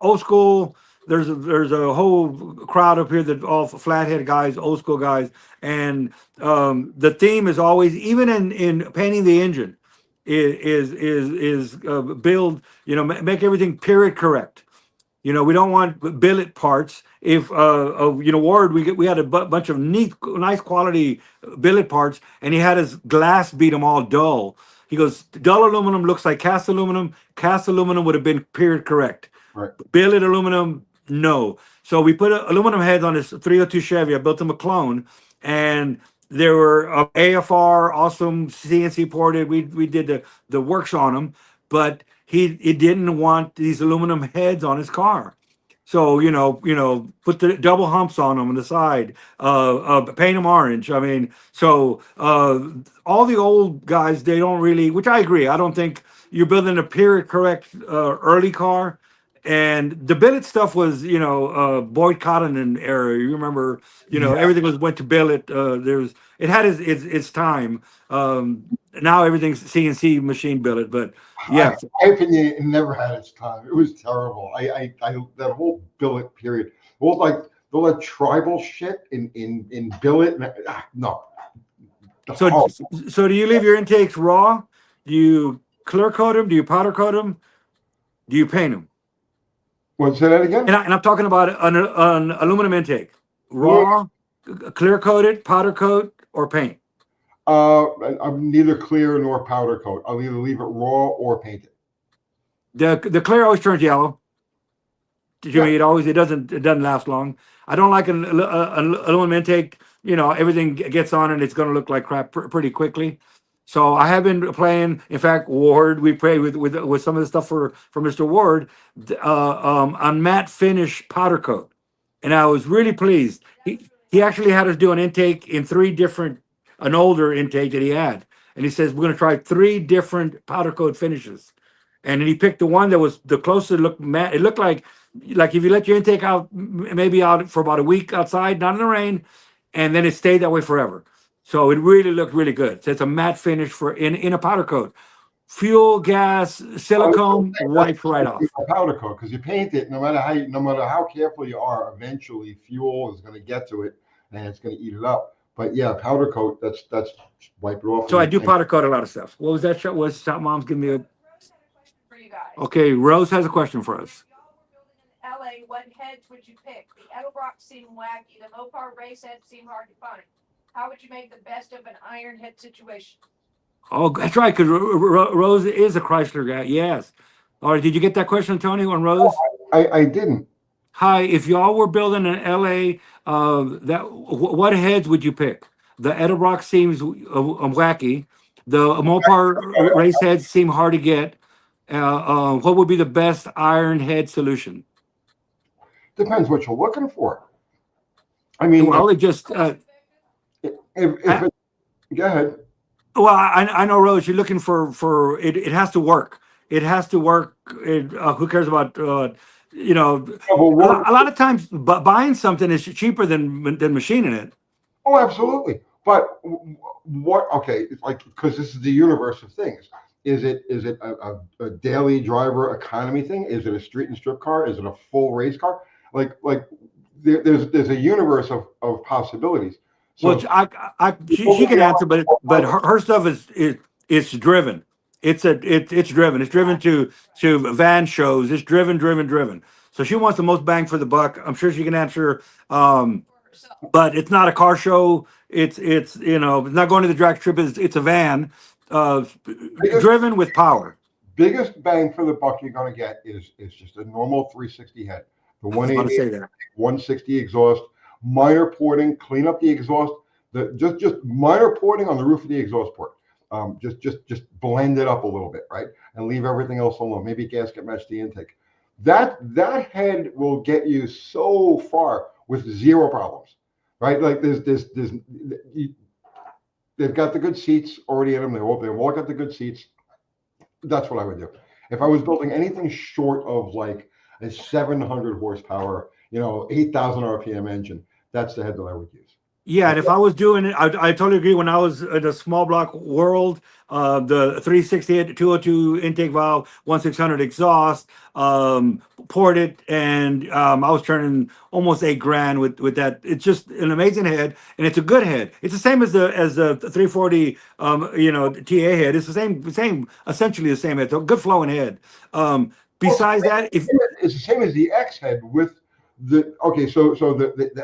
old school, there's a whole crowd up here that all flathead guys, old school guys, and the theme is always, even in painting the engine, is build, make everything period correct. We don't want billet parts. If Ward, we had a bunch of nice quality billet parts, and he had his glass beat them all dull. He goes, dull aluminum looks like cast aluminum. Cast aluminum would have been period correct. Right. Billet aluminum, no. So we put aluminum heads on this 302 Chevy. I built him a clone, and there were AFR, awesome CNC ported. We did the works on them, but he didn't want these aluminum heads on his car. So put the double humps on them on the side, paint them orange. I mean, so all the old guys, they don't really, which I agree. I don't think you're building a period correct early car. And the billet stuff was, Boyd Cotton era. You remember, Yeah. everything went to billet. It had its time. Now everything's CNC machine billet, but yeah. My opinion, it never had its time. It was terrible. I that whole billet period, all that tribal shit in billet. No. So do you leave your intakes raw? Do you clear coat them? Do you powder coat them? Do you paint them? Say that again? And I'm talking about an aluminum intake, raw, clear coated, powder coat, or paint. I'm neither clear nor powder coat. I'll either leave it raw or paint it. The clear always turns yellow. Jimmy, it doesn't last long. I don't like an aluminum intake. Everything gets on and it's going to look like crap pretty quickly. So I have been playing. In fact, Ward, we played with some of the stuff for Mr. Ward on matte finish powder coat, and I was really pleased. He actually had us do an intake in an older intake that he had, and he says we're going to try 3 different powder coat finishes, and then he picked the one that was the closest. Looked matte. It looked like if you let your intake out, maybe out for about a week outside, not in the rain, and then it stayed that way forever. So it really looked really good. So it's a matte finish in a powder coat. Fuel, gas, silicone, wipes right off. A powder coat, because you paint it, no matter how careful you are, eventually fuel is going to get to it and it's going to eat it up. But yeah, powder coat, that's wipe it off. So I do powder coat a lot of stuff. What was that? Was Shop Mom's giving me a? Rose had a question for you guys. Okay, Rose has a question for us. If y'all were building in LA, what heads would you pick? The Edelbrock seem wacky. The Mopar race heads seem hard to find. How would you make the best of an iron head situation? Oh, that's right, because Rose is a Chrysler guy. Yes. All right, did you get that question, Tony, on Rose? I didn't. Hi, if y'all were building an LA, what heads would you pick? The Edelbrock seems wacky. The Mopar race heads seem hard to get. What would be the best iron head solution? Depends what you're looking for. I mean, well, it just go ahead. Well, I know, Rose, you're looking for it. It has to work. It has to work. Who cares about a lot of times buying something is cheaper than machining it. Oh, absolutely. But what? Okay, because this is the universe of things. Is it a daily driver economy thing? Is it a street and strip car? Is it a full race car? There's a universe of possibilities. So, which she can answer, but her stuff is driven. It's driven. It's driven to van shows. It's driven. So she wants the most bang for the buck. I'm sure she can answer. But it's not a car show. It's not going to the drag strip. It's a van, driven with power. Biggest bang for the buck you're going to get is just a normal 360 head. The 180, 160 exhaust. Minor porting, clean up the exhaust. Just minor porting on the roof of the exhaust port. Just blend it up a little bit, right, and leave everything else alone. Maybe gasket match the intake. That head will get you so far with 0 problems, right? Like they've got the good seats already in them. They've all got the good seats. That's what I would do if I was building anything short of like a 700 horsepower, 8,000 RPM engine. That's the head that I would use. Yeah, and if I was doing it, I totally agree. When I was in the small block world, the 360 202 intake valve, 1600 exhaust, poured it, and I was turning almost 8 grand with that. It's just an amazing head, and it's a good head. It's the same as the 340, TA head. It's the same, essentially the same head. So good flowing head. Besides that, if It's the same as the X head with the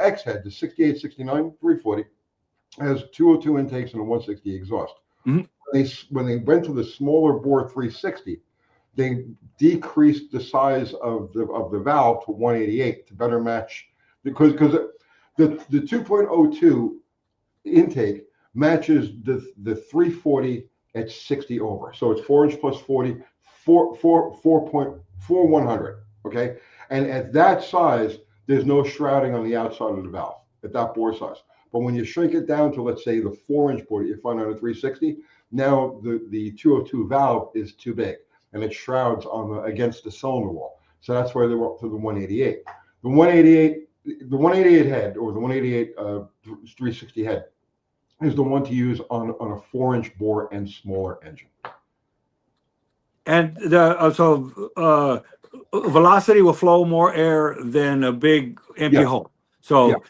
X head, the 68, 69, 340 has 202 intakes and a 160 exhaust. Mhm. When they went to the smaller bore 360, they decreased the size of the valve to 188 to better match because the 2.02 intake matches the 340 at 60 over. So it's 4 inch plus 40, 4.4100. Okay. And at that size, there's no shrouding on the outside of the valve at that bore size. But when you shrink it down to, let's say, the 4 inch bore you find on a 360, now the 202 valve is too big and it shrouds against the cylinder wall. So that's why they went up to the 188. The 188 head, or the 188 360 head, is the one to use on a 4 inch bore and smaller engine. And velocity will flow more air than a big empty Yeah. hole. So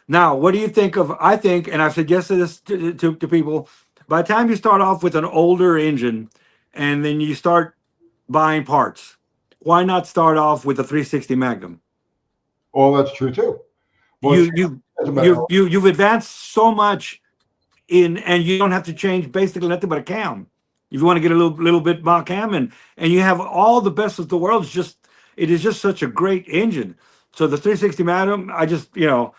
now, what do you think of? I think, and I've suggested this to people. By the time you start off with an older engine, and then you start buying parts, why not start off with a 360 Magnum? Oh, that's true too. Well, You've advanced so much and you don't have to change basically nothing but a cam. If you want to get a little bit more cam, and you have all the best of the world, it is just such a great engine. So the 360 Magnum, I just Now, what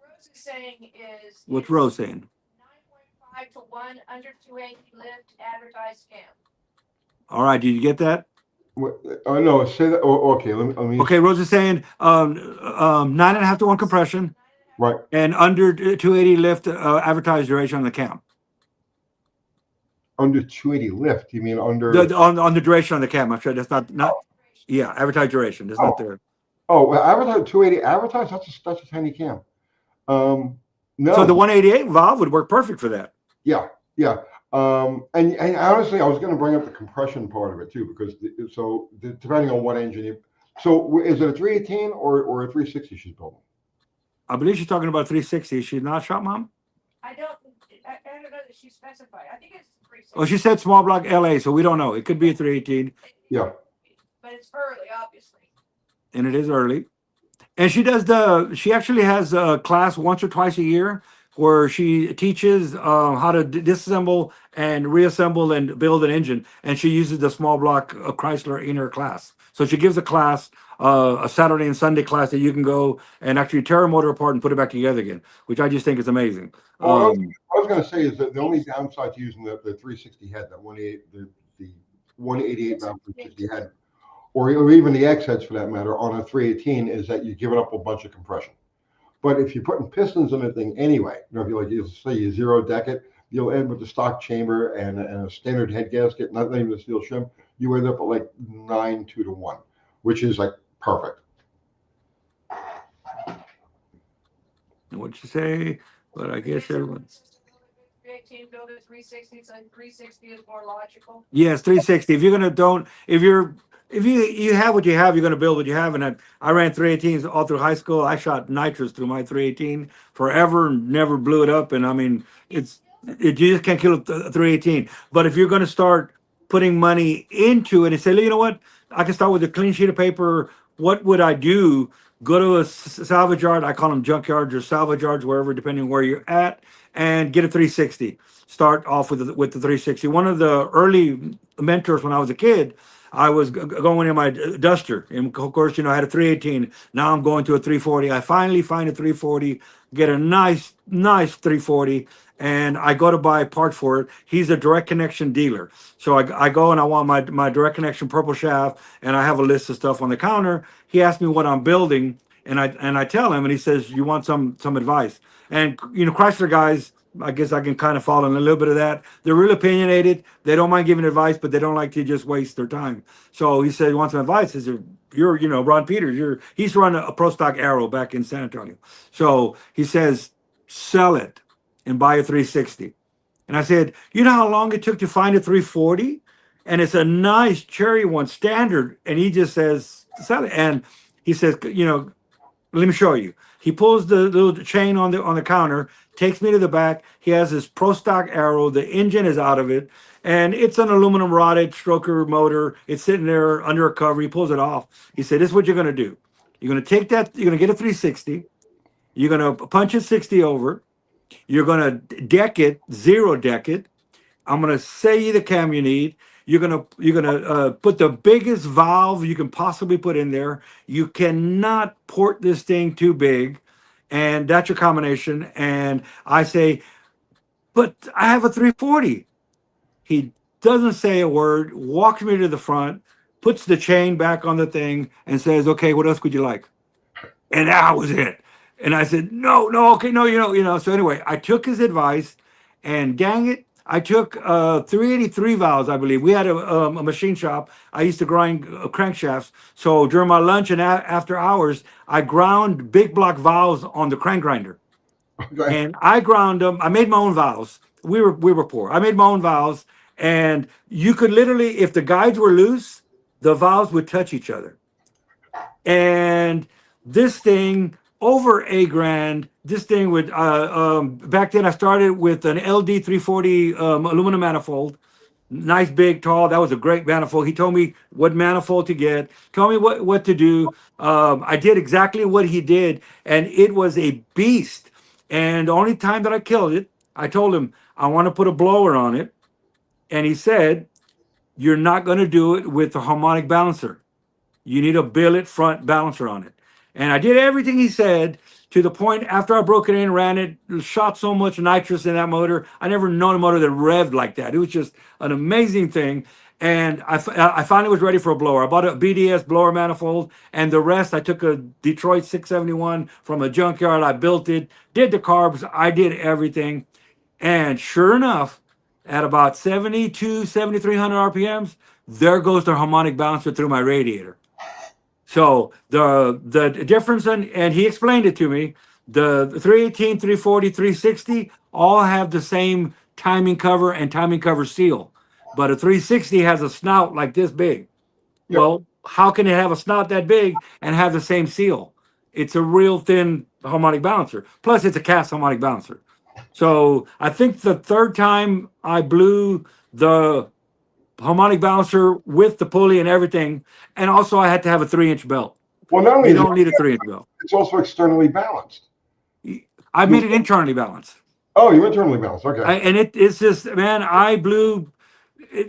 Rose is saying is. what's Rose saying? 9.5 to 1 under 280 lift advertised cam. All right, did you get that? No, say that. Okay, let me. Okay, Rose is saying 9.5 to 1 compression, Right. and under 280 lift advertised duration on the cam. Under 280 lift, you mean under on the duration on the cam? I'm sure that's not yeah, advertised duration. That's not there. Oh, well, advertised 280 advertised. That's a tiny cam. No. So the 188 valve would work perfect for that. Yeah. And honestly, I was going to bring up the compression part of it too, because depending on what engine so is it a 318 or a 360 she's building? I believe she's talking about 360. Is she not, Shop Mom? I don't know that she specified. I think it's 360. Well, she said small block LA, so we don't know. It could be a 318. Yeah. But it's early, obviously. And it is early. And she actually has a class once or twice a year where she teaches how to disassemble and reassemble and build an engine. And she uses the small block Chrysler in her class. So she gives a class, a Saturday and Sunday class that you can go and actually tear a motor apart and put it back together again, which I just think is amazing. Well, I was going to say is that the only downside to using the 360 head, that 188 valve 360 head, or even the X heads for that matter, on a 318 is that you're giving up a bunch of compression. But if you're putting pistons in the thing anyway, if you say you zero deck it, you'll end with the stock chamber and a standard head gasket, not even a steel shim. You end up at like 9 2 to 1, which is like perfect. What'd you say? But I guess everyone. 318 build a 360, so 360 is more logical. Yes, 360. If you have what you have, you're going to build what you have. And I ran 318s all through high school. I shot nitrous through my 318 forever and never blew it up. And I mean, you just can't kill a 318. But if you're going to start putting money into it and say, you know what, I can start with a clean sheet of paper. What would I do? Go to a salvage yard. I call them junkyards or salvage yards, wherever, depending where you're at, and get a 360. Start off with the 360. One of the early mentors when I was a kid, I was going in my Duster, and of course, I had a 318. Now I'm going to a 340. I finally find a 340, get a nice 340, and I go to buy parts for it. He's a direct connection dealer, so I go and I want my direct connection purple shaft, and I have a list of stuff on the counter. He asked me what I'm building, and I tell him, and he says, "You want some advice?" And Chrysler guys, I guess I can kind of fall in a little bit of that. They're real opinionated. They don't mind giving advice, but they don't like to just waste their time. So he said, "You want some advice?" He said, "You're Ron Peters. He's run a Pro Stock Arrow back in San Antonio." So he says, sell it and buy a 360. And I said, you know how long it took to find a 340? And it's a nice cherry one, standard. And he just says, sell it. And he says, you know, let me show you. He pulls the little chain on the counter, takes me to the back. He has his Pro Stock Arrow. The engine is out of it, and it's an aluminum rotted stroker motor. It's sitting there under a cover. He pulls it off. He said, "This is what you're going to do. You're going to take that. You're going to get a 360. You're going to punch it 60 over. You're going to deck it, zero deck it. I'm going to say you the cam you need. You're gonna put the biggest valve you can possibly put in there. You cannot port this thing too big, and that's your combination." And I say, "But I have a 340." He doesn't say a word. Walks me to the front, puts the chain back on the thing, and says, "Okay, what else would you like?" And that was it. And I said, "No, no, okay, no, you know." So anyway, I took his advice, and dang it, I took 383 valves, I believe. We had a machine shop. I used to grind crankshafts. So during my lunch and after hours, I ground big block valves on the crank grinder. Okay. And I ground them. I made my own valves. We were poor. I made my own valves, and you could literally, if the guides were loose, the valves would touch each other. And this thing over $8,000. This thing would back then I started with an LD 340 aluminum manifold, nice big tall. That was a great manifold. He told me what manifold to get, told me what to do. I did exactly what he did, and it was a beast. And the only time that I killed it, I told him I want to put a blower on it, and he said, "You're not going to do it with a harmonic balancer. You need a billet front balancer on it." And I did everything he said, to the point after I broke it in, ran it, shot so much nitrous in that motor. I never known a motor that revved like that. It was just an amazing thing. And I finally was ready for a blower. I bought a BDS blower manifold, and the rest, I took a Detroit 671 from a junkyard. I built it, did the carbs, I did everything. And sure enough, at about 7,300 RPMs, there goes the harmonic balancer through my radiator. So the difference, and he explained it to me, the 318, 340, 360 all have the same timing cover and timing cover seal. But a 360 has a snout like this big. Yep. Well, how can it have a snout that big and have the same seal? It's a real thin harmonic balancer. Plus, it's a cast harmonic balancer. So I think the third time I blew the harmonic balancer with the pulley and everything, and also I had to have a 3-inch belt. Well, not only You is don't need a 3-inch belt. it's also externally balanced. I made it internally balanced. Oh, you internally balanced. Okay. And it's just, man, I blew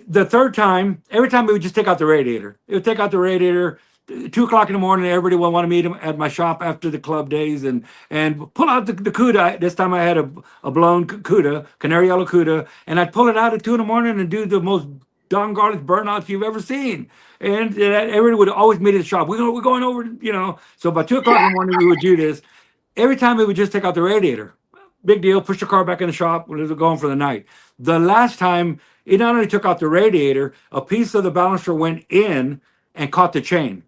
the third time. Every time we would just take out the radiator. It would take out the radiator. 2 o'clock in the morning, everybody would want to meet him at my shop after the club days and pull out the CUDA. This time I had a blown CUDA, canary yellow CUDA, and I'd pull it out at 2 in the morning and do the most Don Garlic burnouts you've ever seen. And everybody would always meet at the shop. We're going over, you know. So by 2 o'clock in the morning, we would do this. Every time we would just take out the radiator. Big deal. Push the car back in the shop. We're going for the night. The last time, it not only took out the radiator, a piece of the balancer went in and caught the chain,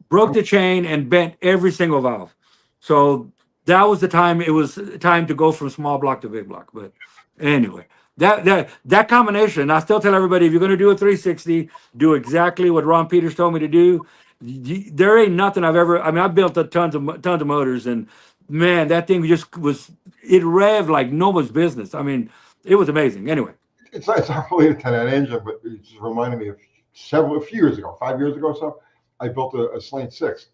broke the chain, and bent every single valve. So that was the time. It was time to go from small block to big block. But anyway, that combination, I still tell everybody, if you're going to do a 360, do exactly what Ron Peters told me to do. There ain't nothing I've ever. I mean, I've built tons of motors, and man, that thing just was. It revved like nobody's business. I mean, it was amazing. Anyway, It's not related to that engine, but it just reminded me of a few years ago, 5 years ago or so, I built a Slant 6.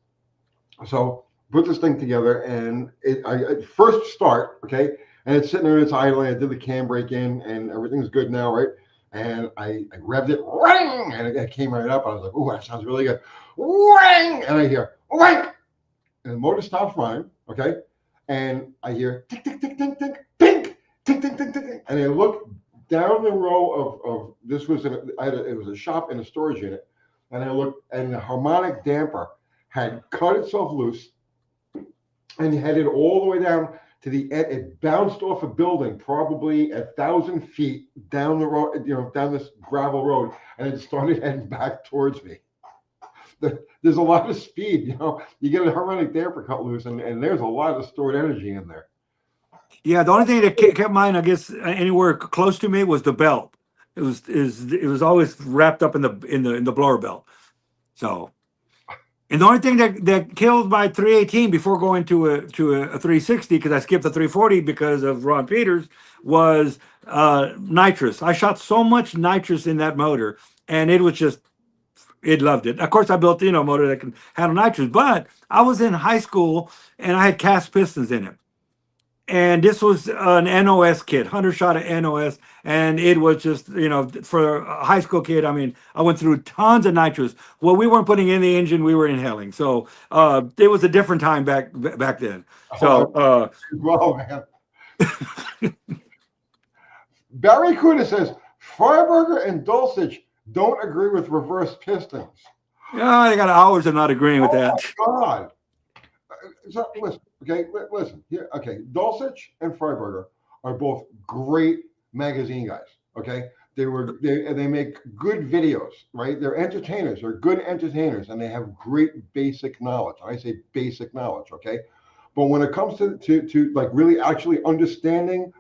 So put this thing together, and I first start, okay, and it's sitting there, it's idling. I did the cam brake in, and everything's good now, right? And I revved it, ring, and it came right up. I was like, "Ooh, that sounds really good." Ring, and I hear ring, and the motor stops running, okay, and I hear tick tick tick tick tick pink tick tick tick tick, and I look down the row of this was it was a shop in a storage unit, and I looked, and the harmonic damper had cut itself loose and headed all the way down to the end. It bounced off a building, probably 1,000 feet down the road, you know, down this gravel road, and it started heading back towards me. There's a lot of speed, you know. You get a harmonic damper cut loose, and there's a lot of stored energy in there. Yeah, the only thing that kept mine, I guess, anywhere close to me was the belt. It was always wrapped up in the blower belt. So, and the only thing that killed my 318 before going to a 360, because I skipped the 340 because of Ron Peters, was nitrous. I shot so much nitrous in that motor, and it was just it loved it. Of course, I built a motor that can handle nitrous, but I was in high school and I had cast pistons in it. And this was an NOS kit, 100 shot of NOS, and it was just for a high school kid. I mean, I went through tons of nitrous. Well, we weren't putting in the engine; we were inhaling. So it was a different time back then. So well, man. Barry Kuda says Freiberger and Dulcich don't agree with reverse pistons. yeah, I got hours of not agreeing with that. God. So listen, okay, listen here. Okay, Dulcich and Freiberger are both great magazine guys. Okay, they make good videos, right? They're entertainers. They're good entertainers, and they have great basic knowledge. I say basic knowledge, okay. But when it comes to like really actually understanding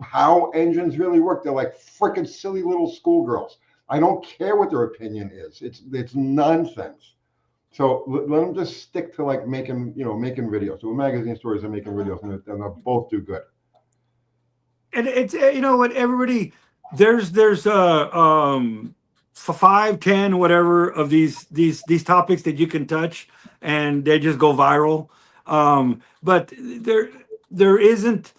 how engines really work, they're like freaking silly little schoolgirls. I don't care what their opinion is. It's nonsense. So let them just stick to like making videos. So magazine stories and making videos, and they'll both do good. And it's what everybody there's 5, 10, whatever of these topics that you can touch, and they just go viral. But there isn't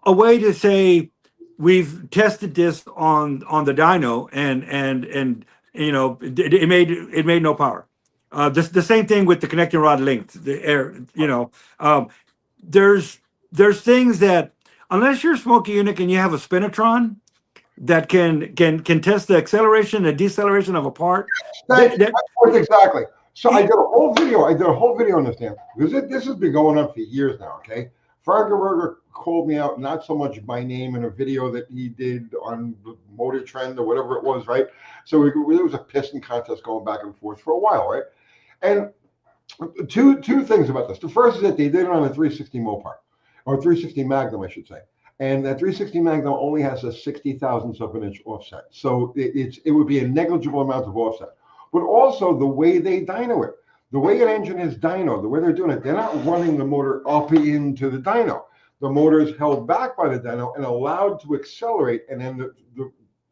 a way to say we've tested this on the dyno, and it made no power. The same thing with the connecting rod length, the air. There's things that unless you're a smoky unit and you have a spinotron that can test the acceleration and deceleration of a part. Exactly. So I did a whole video. On this damn because this has been going on for years now. Okay, Fragerberger called me out, not so much by name, in a video that he did on Motor Trend or whatever it was, right? So there was a piston contest going back and forth for a while, right? And two things about this. The first is that they did it on a 360 Mopar, or 360 Magnum, I should say. And that 360 Magnum only has a 60 thousandths of an inch offset. So it would be a negligible amount of offset. But also the way they dyno it. The way an engine is dyno, the way they're doing it, they're not running the motor up into the dyno. The motor is held back by the dyno and allowed to accelerate. And then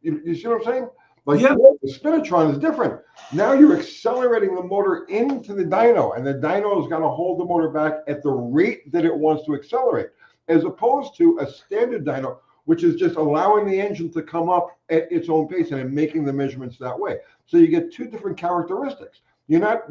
you see what I'm saying? Like the spinotron is different. Now you're accelerating the motor into the dyno, and the dyno is going to hold the motor back at the rate that it wants to accelerate, as opposed to a standard dyno, which is just allowing the engine to come up at its own pace and making the measurements that way. So you get two different characteristics. You're not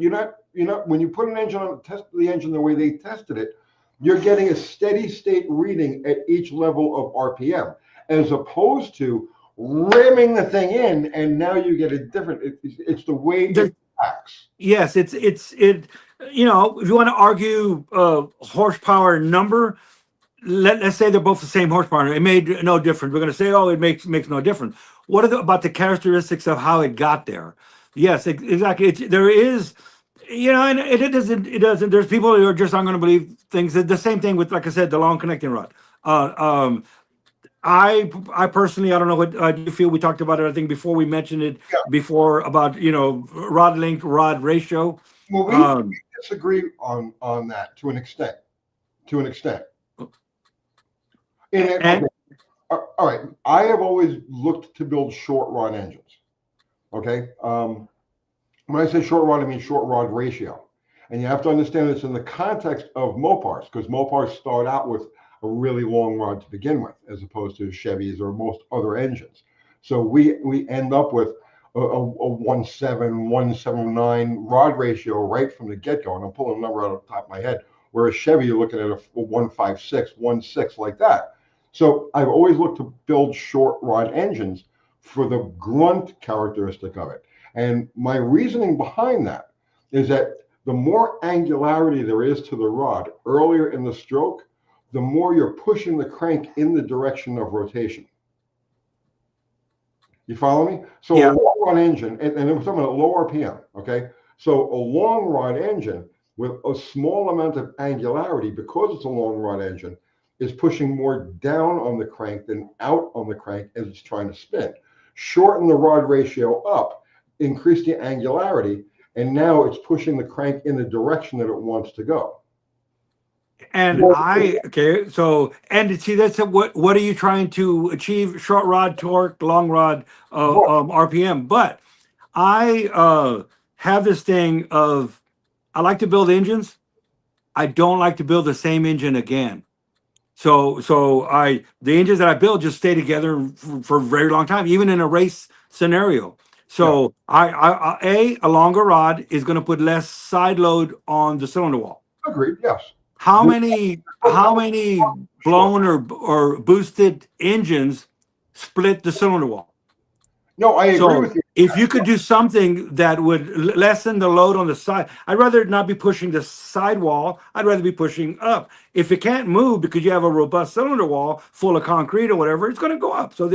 when you put an engine on, test the engine the way they tested it, you're getting a steady state reading at each level of RPM, as opposed to ramming the thing in, and now you get a different. It's the way it acts. Yes, it. If you want to argue horsepower number, let's say they're both the same horsepower. It made no difference. We're going to say, oh, it makes no difference. What about the characteristics of how it got there? Yes, exactly. There is, and it doesn't. There's people who are just aren't going to believe things. The same thing with, like I said, the long connecting rod. I personally, I don't know what you feel. We talked about it, I think, before we mentioned it before about rod length, rod ratio. Well, we disagree on that to an extent. Okay. All right. I have always looked to build short rod engines. Okay. When I say short rod, I mean short rod ratio, and you have to understand this in the context of Mopars, because Mopars start out with a really long rod to begin with, as opposed to Chevys or most other engines. So we end up with a 1.7, 1.79 rod ratio right from the get-go, and I'm pulling a number out of the top of my head. Whereas Chevy, you're looking at a 1.56, 1.6 like that. So I've always looked to build short rod engines for the grunt characteristic of it. And my reasoning behind that is that the more angularity there is to the rod earlier in the stroke, the more you're pushing the crank in the direction of rotation. You follow me? So a long rod engine, and we're talking about low RPM, okay? So a long rod engine with a small amount of angularity, because it's a long rod engine, is pushing more down on the crank than out on the crank as it's trying to spin. Shorten the rod ratio up, increase the angularity, and now it's pushing the crank in the direction that it wants to go. And okay, so and see that's what are you trying to achieve? Short rod torque, long rod RPM. But I have this thing of I like to build engines. I don't like to build the same engine again. So the engines that I build just stay together for a very long time, even in a race scenario. So a longer rod is going to put less side load on the cylinder wall. Agreed. Yes. How many blown or boosted engines split the cylinder wall? No, I agree with you. If you could do something that would lessen the load on the side, I'd rather not be pushing the sidewall. I'd rather be pushing up. If it can't move because you have a robust cylinder wall full of concrete or whatever, it's going to go up. So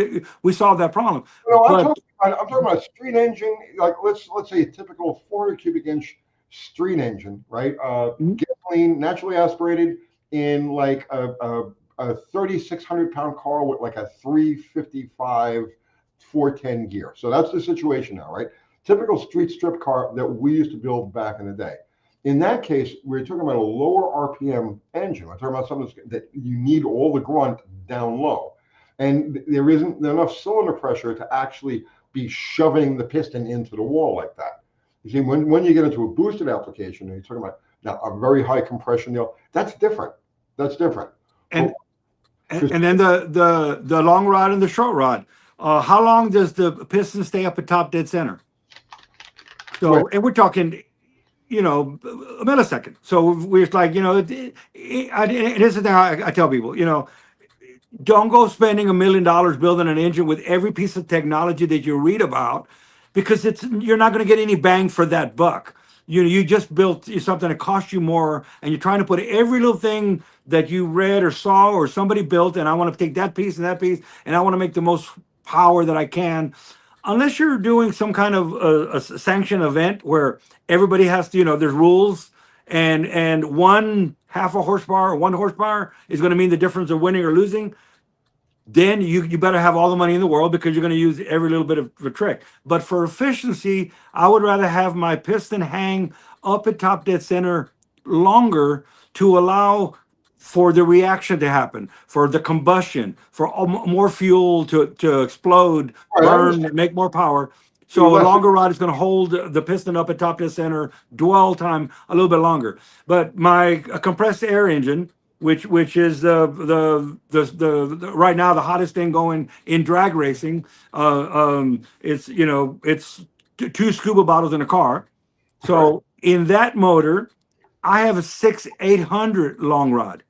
we solve that problem. No, I'm talking about a street engine. Like let's say a typical 400 cubic inch street engine, right? Gasoline, naturally aspirated in like a 3,600 pound car with like a 355 410 gear. So that's the situation now, right? Typical street strip car that we used to build back in the day. In that case, we're talking about a lower RPM engine. We're talking about something that you need all the grunt down low. And there isn't enough cylinder pressure to actually be shoving the piston into the wall like that. You see, when you get into a boosted application, and you're talking about now a very high compression, that's different. That's different. And then the long rod and the short rod. How long does the piston stay up at top dead center? So, and we're talking, a millisecond. So we're like, it is the thing I tell people, don't go spending $1 million building an engine with every piece of technology that you read about, because you're not going to get any bang for that buck. You just built something that cost you more, and you're trying to put every little thing that you read or saw or somebody built, and I want to take that piece and that piece, and I want to make the most power that I can. Unless you're doing some kind of a sanctioned event where everybody has to, there's rules, and 1/2 a horsepower or 1 horsepower is going to mean the difference of winning or losing, then you better have all the money in the world, because you're going to use every little bit of a trick. But for efficiency, I would rather have my piston hang up at top dead center longer to allow for the reaction to happen, for the combustion, for more fuel to explode, burn, make more power. So a longer rod is going to hold the piston up at top dead center, dwell time a little bit longer. But my compressed air engine, which is the right now the hottest thing going in drag racing, it's it's 2 scuba bottles in a car. So in that motor, I have a 6-800 long rod.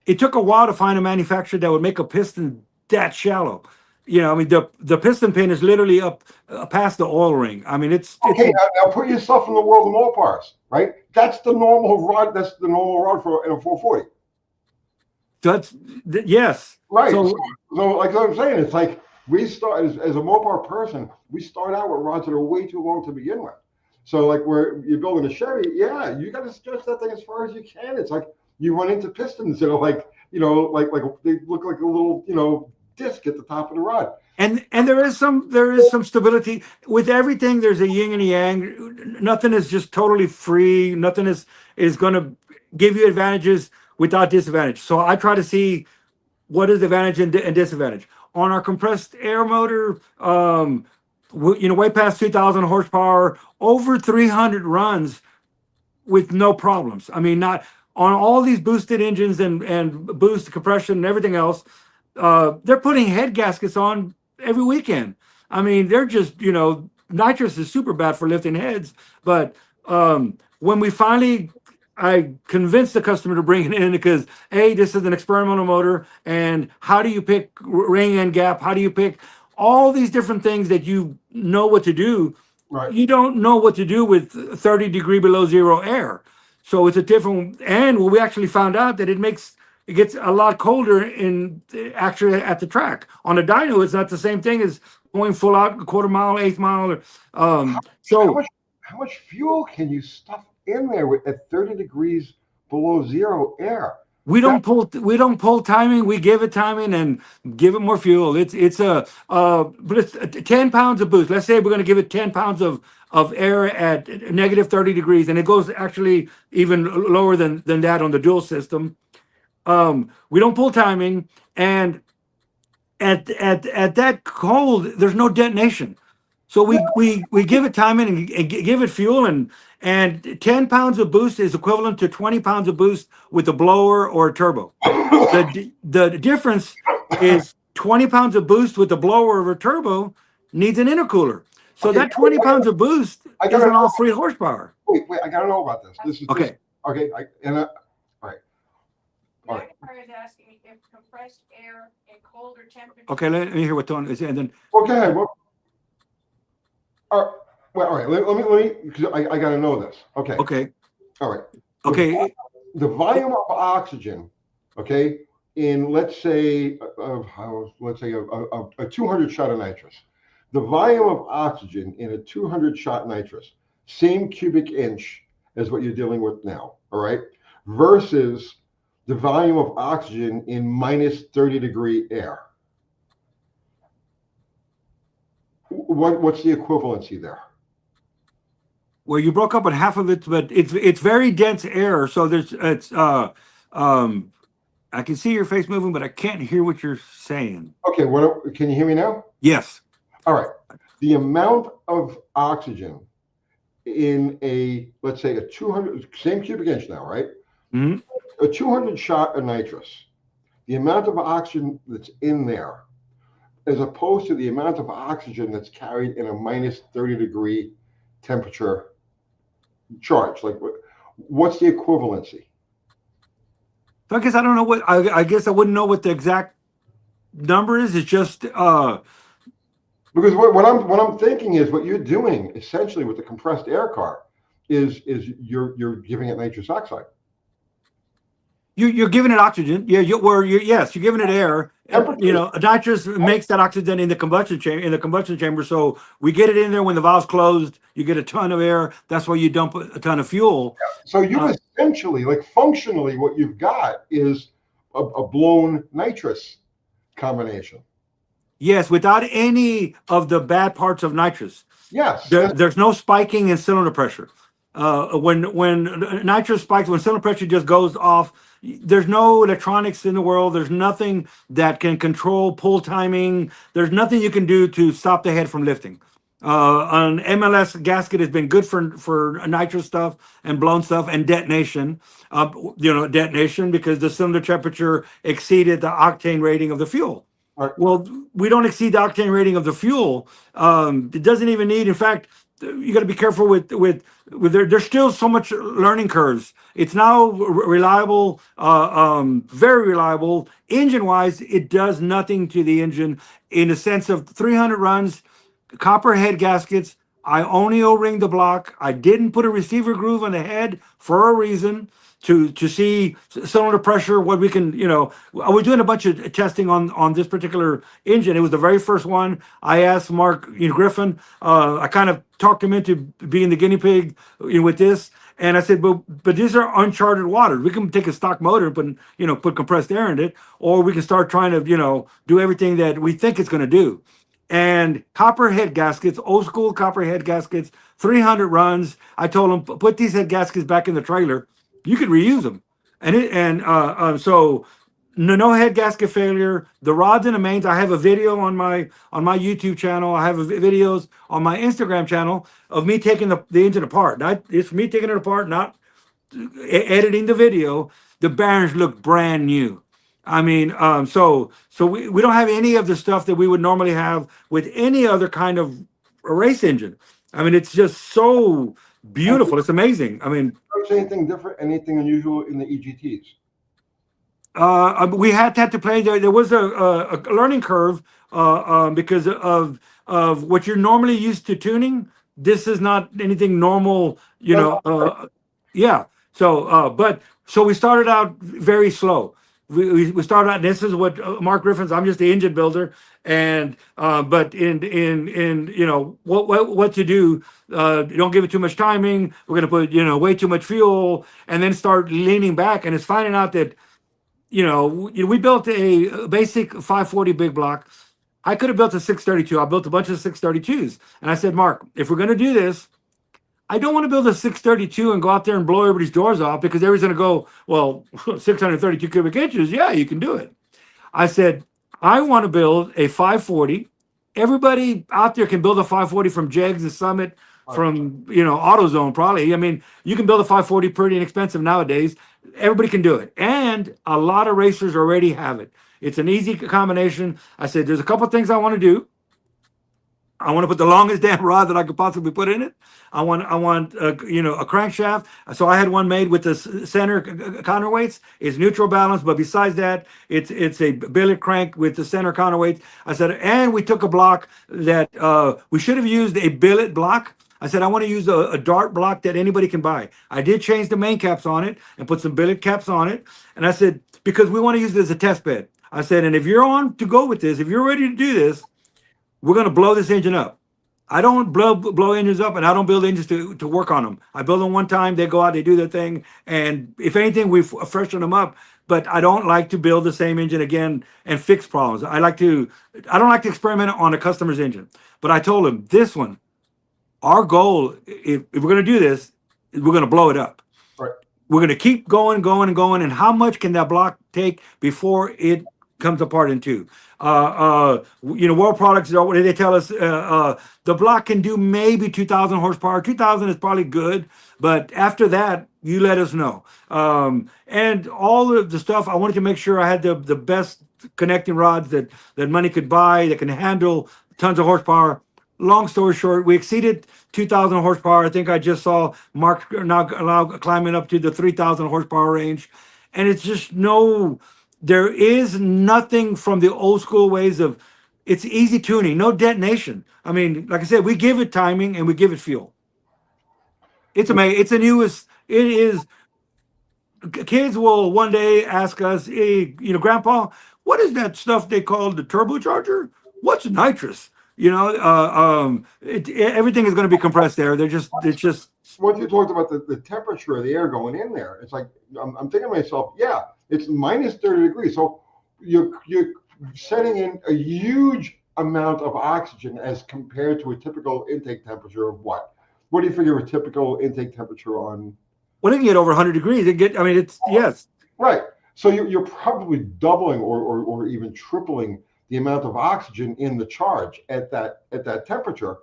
It took a while to find a manufacturer that would make a piston that shallow. The piston pin is literally up past the oil ring. I mean, it's okay. Now put yourself in the world of Mopars, right? That's the normal rod. That's the normal rod for in a 440. Yes. Right. So like what I'm saying, it's like we start as a Mopar person, we start out with rods that are way too long to begin with. So like where you're building a Chevy, you got to stretch that thing as far as you can. It's like you run into pistons that are like, like they look like a little, disc at the top of the rod. And there is some stability with everything. There's a yin and a yang. Nothing is just totally free. Nothing is going to give you advantages without disadvantage. So I try to see what is the advantage and disadvantage on our compressed air motor. Way past 2,000 horsepower, over 300 runs with no problems. I mean, not on all these boosted engines and boost compression and everything else. They're putting head gaskets on every weekend. I mean, they're just, nitrous is super bad for lifting heads. But when we finally, I convinced the customer to bring it in, because this is an experimental motor, and how do you pick ring end gap? How do you pick all these different things that you know what to do? Right. You don't know what to do with 30 degree below zero air. So it's a different, and we actually found out that it gets a lot colder actually at the track. On a dyno, it's not the same thing as going full out, a quarter mile, 1/8 mile. How much fuel can you stuff in there at 30 degrees below zero air? we don't pull timing. We give it timing and give it more fuel. But it's 10 pounds of boost. Let's say we're going to give it 10 pounds of air at negative 30 degrees, and it goes actually even lower than that on the dual system. We don't pull timing, and at that cold, there's no detonation. So we give it timing and give it fuel, and 10 pounds of boost is equivalent to 20 pounds of boost with a blower or a turbo. The difference is 20 pounds of boost with a blower or a turbo needs an intercooler. So Okay, that 20 pounds of boost I gotta isn't all know. free horsepower. Wait, I gotta know about this. This is Okay. okay. All right. All right. Magnifier is asking if compressed air in colder temperatures. Okay, let me hear what Tony is, and then Well, go ahead. Well, all right. Let me, because I gotta know this. Okay. okay, All right. okay, The volume of oxygen, okay, in let's say a 200 shot of nitrous. The volume of oxygen in a 200 shot nitrous, same cubic inch as what you're dealing with now, all right, versus the volume of oxygen in minus 30-degree air. What's the equivalency there? well, you broke up on half of it, but it's very dense air. So I can see your face moving, but I can't hear what you're saying. Okay, can you hear me now? Yes. All right. The amount of oxygen in let's say a 200, same cubic inch now, right? Mm-hmm. A 200 shot of nitrous, the amount of oxygen that's in there, as opposed to the amount of oxygen that's carried in a minus 30-degree temperature charge. Like, what's the equivalency? So I guess I don't know I guess I wouldn't know what the exact number is. It's just Because what I'm thinking is what you're doing essentially with the compressed air car is you're giving it nitrous oxide. you're giving it oxygen. Yeah, yes, you're giving it air. Nitrous makes that oxygen in the combustion chamber. So we get it in there when the valve's closed. You get a ton of air. That's why you dump a ton of fuel. So you essentially, like functionally, what you've got is a blown nitrous combination. Yes, without any of the bad parts of nitrous. Yes. There's no spiking in cylinder pressure. When nitrous spikes, when cylinder pressure just goes off, there's no electronics in the world. There's nothing that can control pull timing. There's nothing you can do to stop the head from lifting. An MLS gasket has been good for nitrous stuff and blown stuff and detonation. Detonation because the cylinder temperature exceeded the octane rating of the fuel. Right. Well, we don't exceed the octane rating of the fuel. It doesn't even need. In fact, you got to be careful with there's still so much learning curves. It's now reliable, very reliable. Engine wise, it does nothing to the engine in the sense of 300 runs, copper head gaskets. I only O-ring the block. I didn't put a receiver groove on the head for a reason. To see cylinder pressure, what we can, I was doing a bunch of testing on this particular engine. It was the very first one. I asked Mark Griffin. I kind of talked him into being the guinea pig with this, and I said, but these are uncharted waters. We can take a stock motor and put compressed air in it, or we can start trying to do everything that we think it's going to do. And copper head gaskets, old school copper head gaskets, 300 runs. I told him, put these head gaskets back in the trailer. You could reuse them, so no head gasket failure. The rods and the mains. I have a video on my YouTube channel. I have videos on my Instagram channel of me taking the engine apart. It's me taking it apart, not editing the video. The bearings look brand new. I mean, so we don't have any of the stuff that we would normally have with any other kind of race engine. I mean, it's just so beautiful. It's amazing. I mean, anything different, anything unusual in the EGTs? We had to play. There was a learning curve because of what you're normally used to tuning. This is not anything normal, yeah. So we started out very slow. We started out. This is what Mark Griffin's. I'm just the engine builder, and but in what to do. Don't give it too much timing. We're gonna put way too much fuel, and then start leaning back. And it's finding out that we built a basic 540 big block. I could have built a 632. I built a bunch of 632s. And I said, Mark, if we're going to do this, I don't want to build a 632 and go out there and blow everybody's doors off because everybody's going to go, well, 632 cubic inches. Yeah, you can do it. I said, I want to build a 540. Everybody out there can build a 540 from Jegs and Summit, from AutoZone probably. I mean, you can build a 540 pretty inexpensive nowadays. Everybody can do it, and a lot of racers already have it. It's an easy combination. I said, there's a couple things I want to do. I want to put the longest damn rod that I could possibly put in it. I want a crankshaft. So I had one made with the center counterweights. It's neutral balance, but besides that, it's a billet crank with the center counterweights. I said, and we took a block that we should have used a billet block. I said, I want to use a dart block that anybody can buy. I did change the main caps on it and put some billet caps on it. And I said, because we want to use it as a test bed. I said, and if you're on to go with this, if you're ready to do this, we're going to blow this engine up. I don't blow engines up, and I don't build engines to work on them. I build them one time, they go out, they do their thing, and if anything, we freshen them up. But I don't like to build the same engine again and fix problems. I don't like to experiment on a customer's engine. But I told him, this one, our goal, if we're going to do this, is we're going to blow it up. Right. We're going to keep going, and how much can that block take before it comes apart in two? World Products, they tell us the block can do maybe 2,000 horsepower. 2,000 is probably good, but after that, you let us know. And all of the stuff, I wanted to make sure I had the best connecting rods that money could buy, that can handle tons of horsepower. Long story short, we exceeded 2,000 horsepower. I think I just saw Mark now climbing up to the 3,000 horsepower range. And it's just there is nothing from the old school ways of, it's easy tuning, no detonation. I mean, like I said, we give it timing and we give it fuel. It's amazing. It's the newest. It is. Kids will one day ask us, hey, Grandpa, what is that stuff they call the turbocharger? What's nitrous? Everything is going to be compressed air. It's just. Once you talked about the temperature of the air going in there, it's like, I'm thinking to myself, yeah, it's minus 30 degrees. So you're setting in a huge amount of oxygen as compared to a typical intake temperature of what? What do you figure a typical intake temperature on? Well, it can get over 100 degrees. Yes. Right. So you're probably doubling or even tripling the amount of oxygen in the charge at that temperature.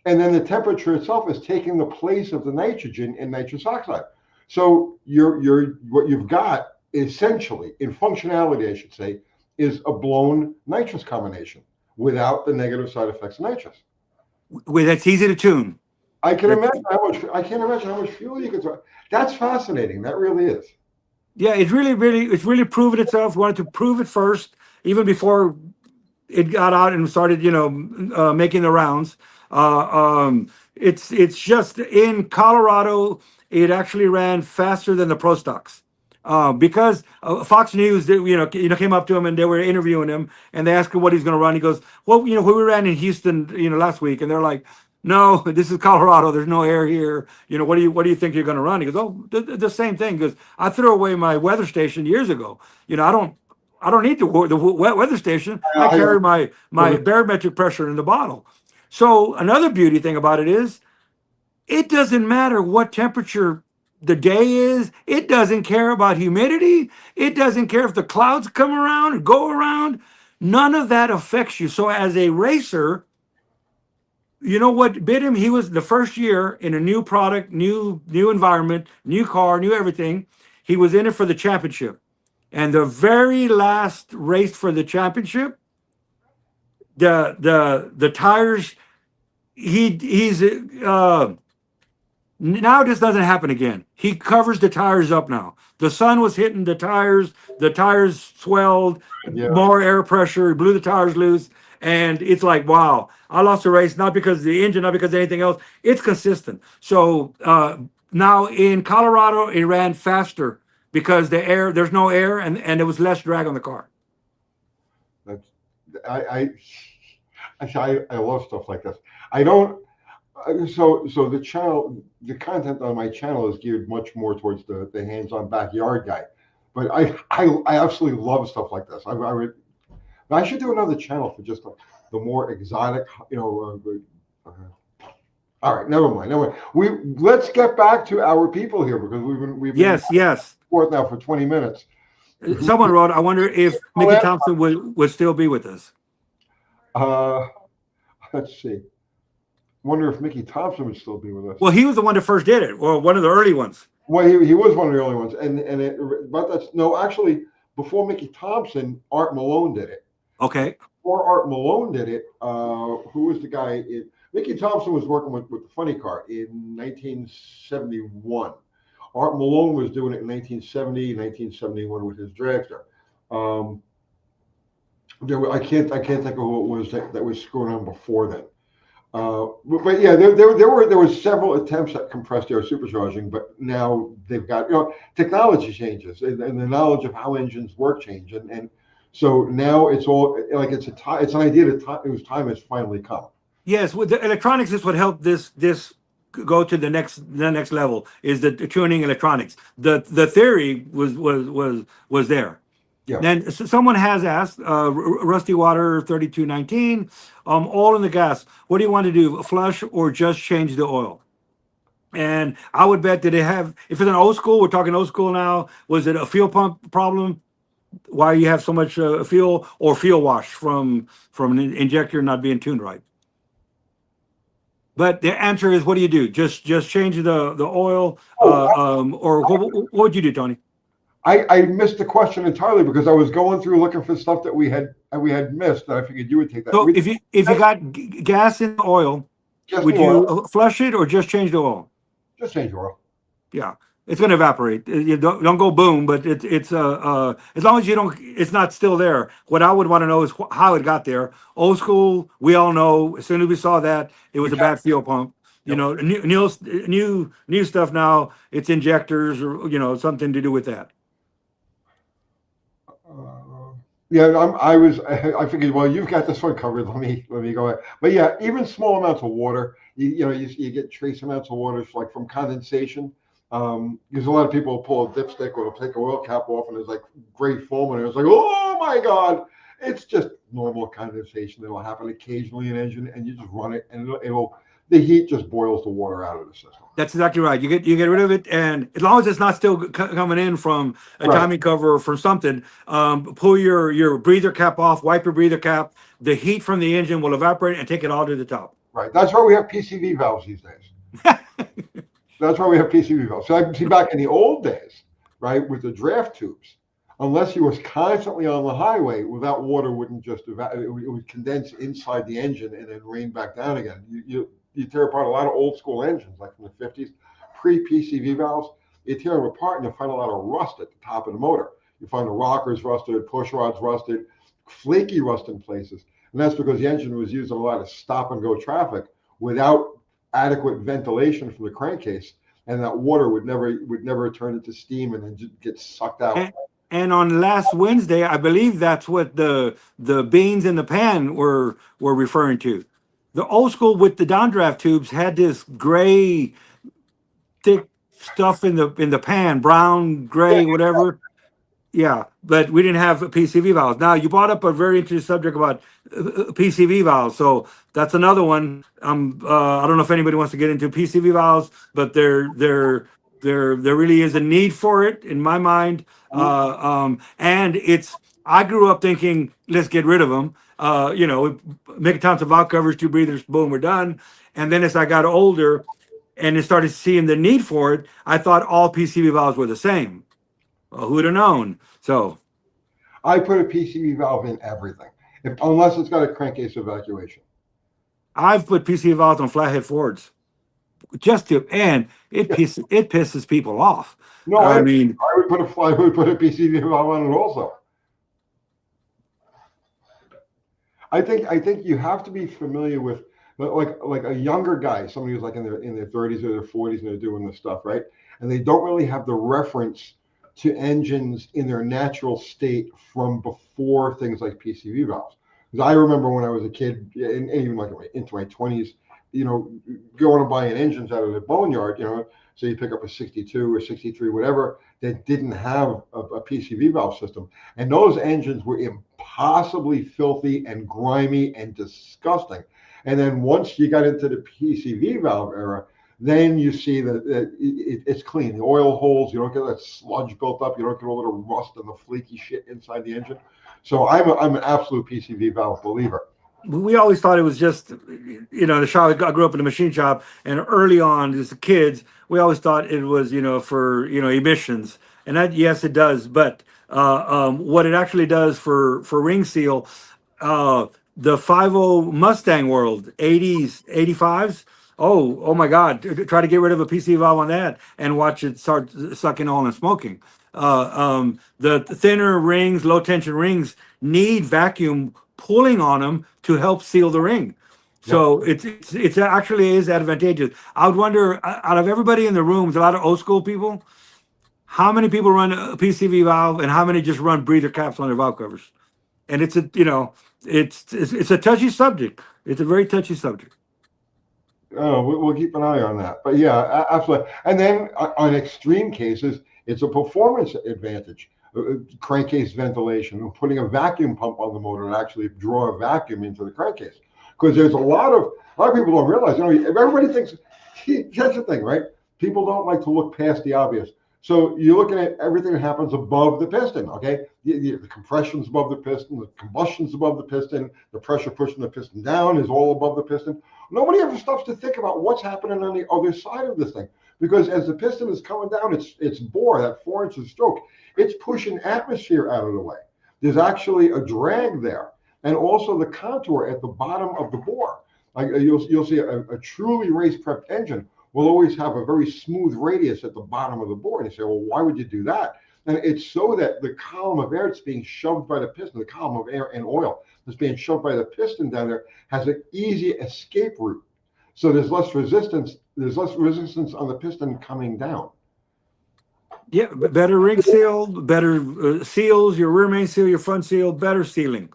And then the temperature itself is taking the place of the nitrogen in nitrous oxide. So what you've got essentially, in functionality, I should say, is a blown nitrous combination without the negative side effects of nitrous. That's easy to tune. I can't imagine how much fuel you can throw. That's fascinating. That really is. Yeah, it's really proven itself. We wanted to prove it first, even before it got out and started, making the rounds. It's just in Colorado, it actually ran faster than the Pro Stocks. Because Fox News, came up to him and they were interviewing him, and they asked him what he's going to run. He goes, "Well, we ran in Houston, last week," and they're like, "No, this is Colorado. There's no air here. What do you think you're going to run?" He goes, "Oh, the same thing." Because I threw away my weather station years ago. I don't need the weather station. I carry my barometric pressure in the bottle. So another beauty thing about it is, it doesn't matter what temperature the day is. It doesn't care about humidity. It doesn't care if the clouds come around or go around. None of that affects you. So as a racer, you know what bit him? He was the first year in a new product, new environment, new car, new everything. He was in it for the championship. And the very last race for the championship, the tires, he's now this doesn't happen again. He covers the tires up now. The sun was hitting the tires swelled, more air pressure, blew the tires loose. And it's like, wow, I lost a race, not because of the engine, not because of anything else. It's consistent. So now in Colorado, it ran faster because there's no air, and there was less drag on the car. I love stuff like this. I don't. So the content on my channel is geared much more towards the hands-on backyard guy. But I absolutely love stuff like this. I should do another channel for just the more exotic, all right, never mind. Let's get back to our people here because we've been Yes. forth now for 20 minutes. Someone wrote, I wonder if Mickey Thompson would still be with us. Let's see. Wonder if Mickey Thompson would still be with us. Well, he was the one that first did it, or one of the early ones. Well, he was one of the early ones, but that's no. Actually, before Mickey Thompson, Art Malone did it. Okay. Before Art Malone did it, who was the guy? Mickey Thompson was working with the funny car in 1971. Art Malone was doing it in 1970, 1971 with his dragster. I can't think of who it was that was screwing on before then. But yeah, there were several attempts at compressed air supercharging, but now they've got technology changes and the knowledge of how engines work change, and so now it's all like it's an idea that whose time has finally come. Yes, with the electronics is what helped this go to the next level is the tuning electronics. The theory was there. Yeah. Then someone has asked, Rusty Water 3219, oil in the gas. What do you want to do, flush or just change the oil? And I would bet that if it's an old school, we're talking old school now, was it a fuel pump problem? Why you have so much fuel or fuel wash from an injector not being tuned right? But the answer is, what do you do? Just change the oil, or what would you do, Tony? I missed the question entirely because I was going through looking for stuff that we had missed, and I figured you would take that. So if you got gas in the oil, would you flush it or just change the oil? Just change the oil. Yeah, it's going to evaporate. You don't go boom, but it's as long as it's not still there. What I would want to know is how it got there. Old school, we all know. As soon as we saw that, it was a bad fuel pump. You know, new stuff now. It's injectors or something to do with that. I figured, well, you've got this one covered. Let me go ahead. But yeah, even small amounts of water, you get trace amounts of water like from condensation. Because a lot of people pull a dipstick or take a oil cap off and there's like gray foam and it's like, oh my God, it's just normal condensation that'll happen occasionally in an engine, and you just run it and the heat just boils the water out of the system. That's exactly right. You get rid of it, and as long as it's not still coming in from a timing cover or from something, pull your breather cap off, wipe your breather cap. The heat from the engine will evaporate and take it all to the top. Right. That's why we have PCV valves these days. That's why we have PCV valves. So I can see back in the old days, right, with the draft tubes, unless you was constantly on the highway, that water wouldn't just it would condense inside the engine and then rain back down again. You tear apart a lot of old school engines, like from the 50s, pre-PCV valves. You tear them apart and you find a lot of rust at the top of the motor. You find the rockers rusted, push rods rusted, flaky rust in places. And that's because the engine was using a lot of stop and go traffic without adequate ventilation from the crankcase. And that water would never turn into steam and then just get sucked out. And on last Wednesday, I believe that's what the beans in the pan were referring to. The old school with the downdraft tubes had this gray, thick stuff in the pan, brown, gray, whatever. Yeah, but we didn't have PCV valves. Now you brought up a very interesting subject about PCV valves, so that's another one. I don't know if anybody wants to get into PCV valves, but there really is a need for it in my mind. And I grew up thinking, let's get rid of them. Make a Thompson valve covers, 2 breathers, boom, we're done. And then as I got older and started seeing the need for it, I thought all PCV valves were the same. Well, who'd have known? So I put a PCV valve in everything, unless it's got a crankcase evacuation. I've put PCV valves on flathead Fords and it pisses people off. No, I would put a PCV valve on it also. I think you have to be familiar with like a younger guy, somebody who's like in their 30s or their 40s and they're doing this stuff, right? And they don't really have the reference to engines in their natural state from before things like PCV valves. Because I remember when I was a kid, and even like into my 20s, going to buying engines out of the boneyard, So you pick up a 62 or 63, whatever, that didn't have a PCV valve system. And those engines were impossibly filthy and grimy and disgusting. And then once you got into the PCV valve era, then you see that it's clean. The oil holes, you don't get that sludge built up. You don't get a little rust and the flaky shit inside the engine. So I'm an absolute PCV valve believer. We always thought it was just, the shop. I grew up in a machine shop, and early on, as kids, we always thought it was, for emissions, and that yes, it does. But what it actually does for ring seal, the 50 Mustang world, 80s, 85s. Oh my God! Try to get rid of a PC valve on that, and watch it start sucking on and smoking. The thinner rings, low tension rings, need vacuum pulling on them to help seal the ring. So it's actually is advantageous. I would wonder, out of everybody in the room, there's a lot of old school people. How many people run a PCV valve, and how many just run breather caps on their valve covers? And it's it's a touchy subject. It's a very touchy subject. Oh, we'll keep an eye on that. But yeah, absolutely. And then on extreme cases, it's a performance advantage. Crankcase ventilation, putting a vacuum pump on the motor and actually draw a vacuum into the crankcase. Because there's a lot of people don't realize, everybody thinks, that's the thing, right? People don't like to look past the obvious. So you're looking at everything that happens above the piston, okay? The compression's above the piston, the combustion's above the piston, the pressure pushing the piston down is all above the piston. Nobody ever stops to think about what's happening on the other side of this thing. Because as the piston is coming down, its bore, that 4-inch stroke, it's pushing atmosphere out of the way. There's actually a drag there. And also the contour at the bottom of the bore. Like you'll see a truly race prepped engine will always have a very smooth radius at the bottom of the bore. And you say, well, why would you do that? And it's so that the column of air that's being shoved by the piston, the column of air and oil that's being shoved by the piston down there has an easy escape route. So there's less resistance. There's less resistance on the piston coming down. Yeah, better ring seal, better seals, your rear main seal, your front seal, better sealing.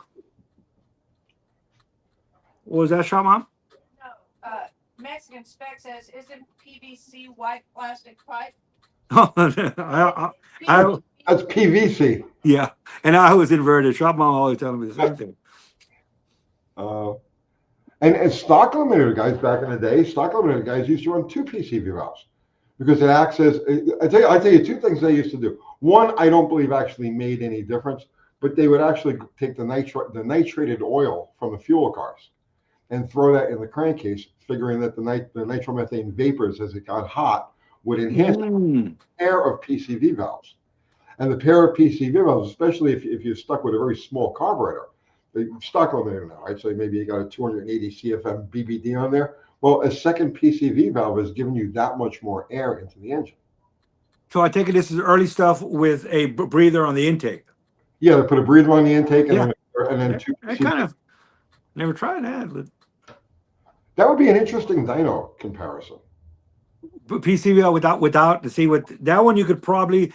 What was that, Shop Mom? No, Mexican spec says, isn't PVC white plastic pipe? That's PVC. Yeah, and I was inverted. Shop Mom always telling me the same thing. And stock limited guys back in the day, stock limited guys used to run 2 PCV valves because it acts as, I tell you 2 things they used to do. One, I don't believe actually made any difference, but they would actually take the nitrated oil from the fuel cars and throw that in the crankcase, figuring that the nitromethane vapors, as it got hot, would enhance the pair of PCV valves. And the pair of PCV valves, especially if you're stuck with a very small carburetor, they stock limited now, right? So maybe you got a 280 CFM BBD on there. Well, a second PCV valve is giving you that much more air into the engine. So I take it this is early stuff with a breather on the intake. Yeah, they put a breather on the intake and then 2 I kind of never tried that, but that would be an interesting dyno comparison. PCV valve without to see what that one you could probably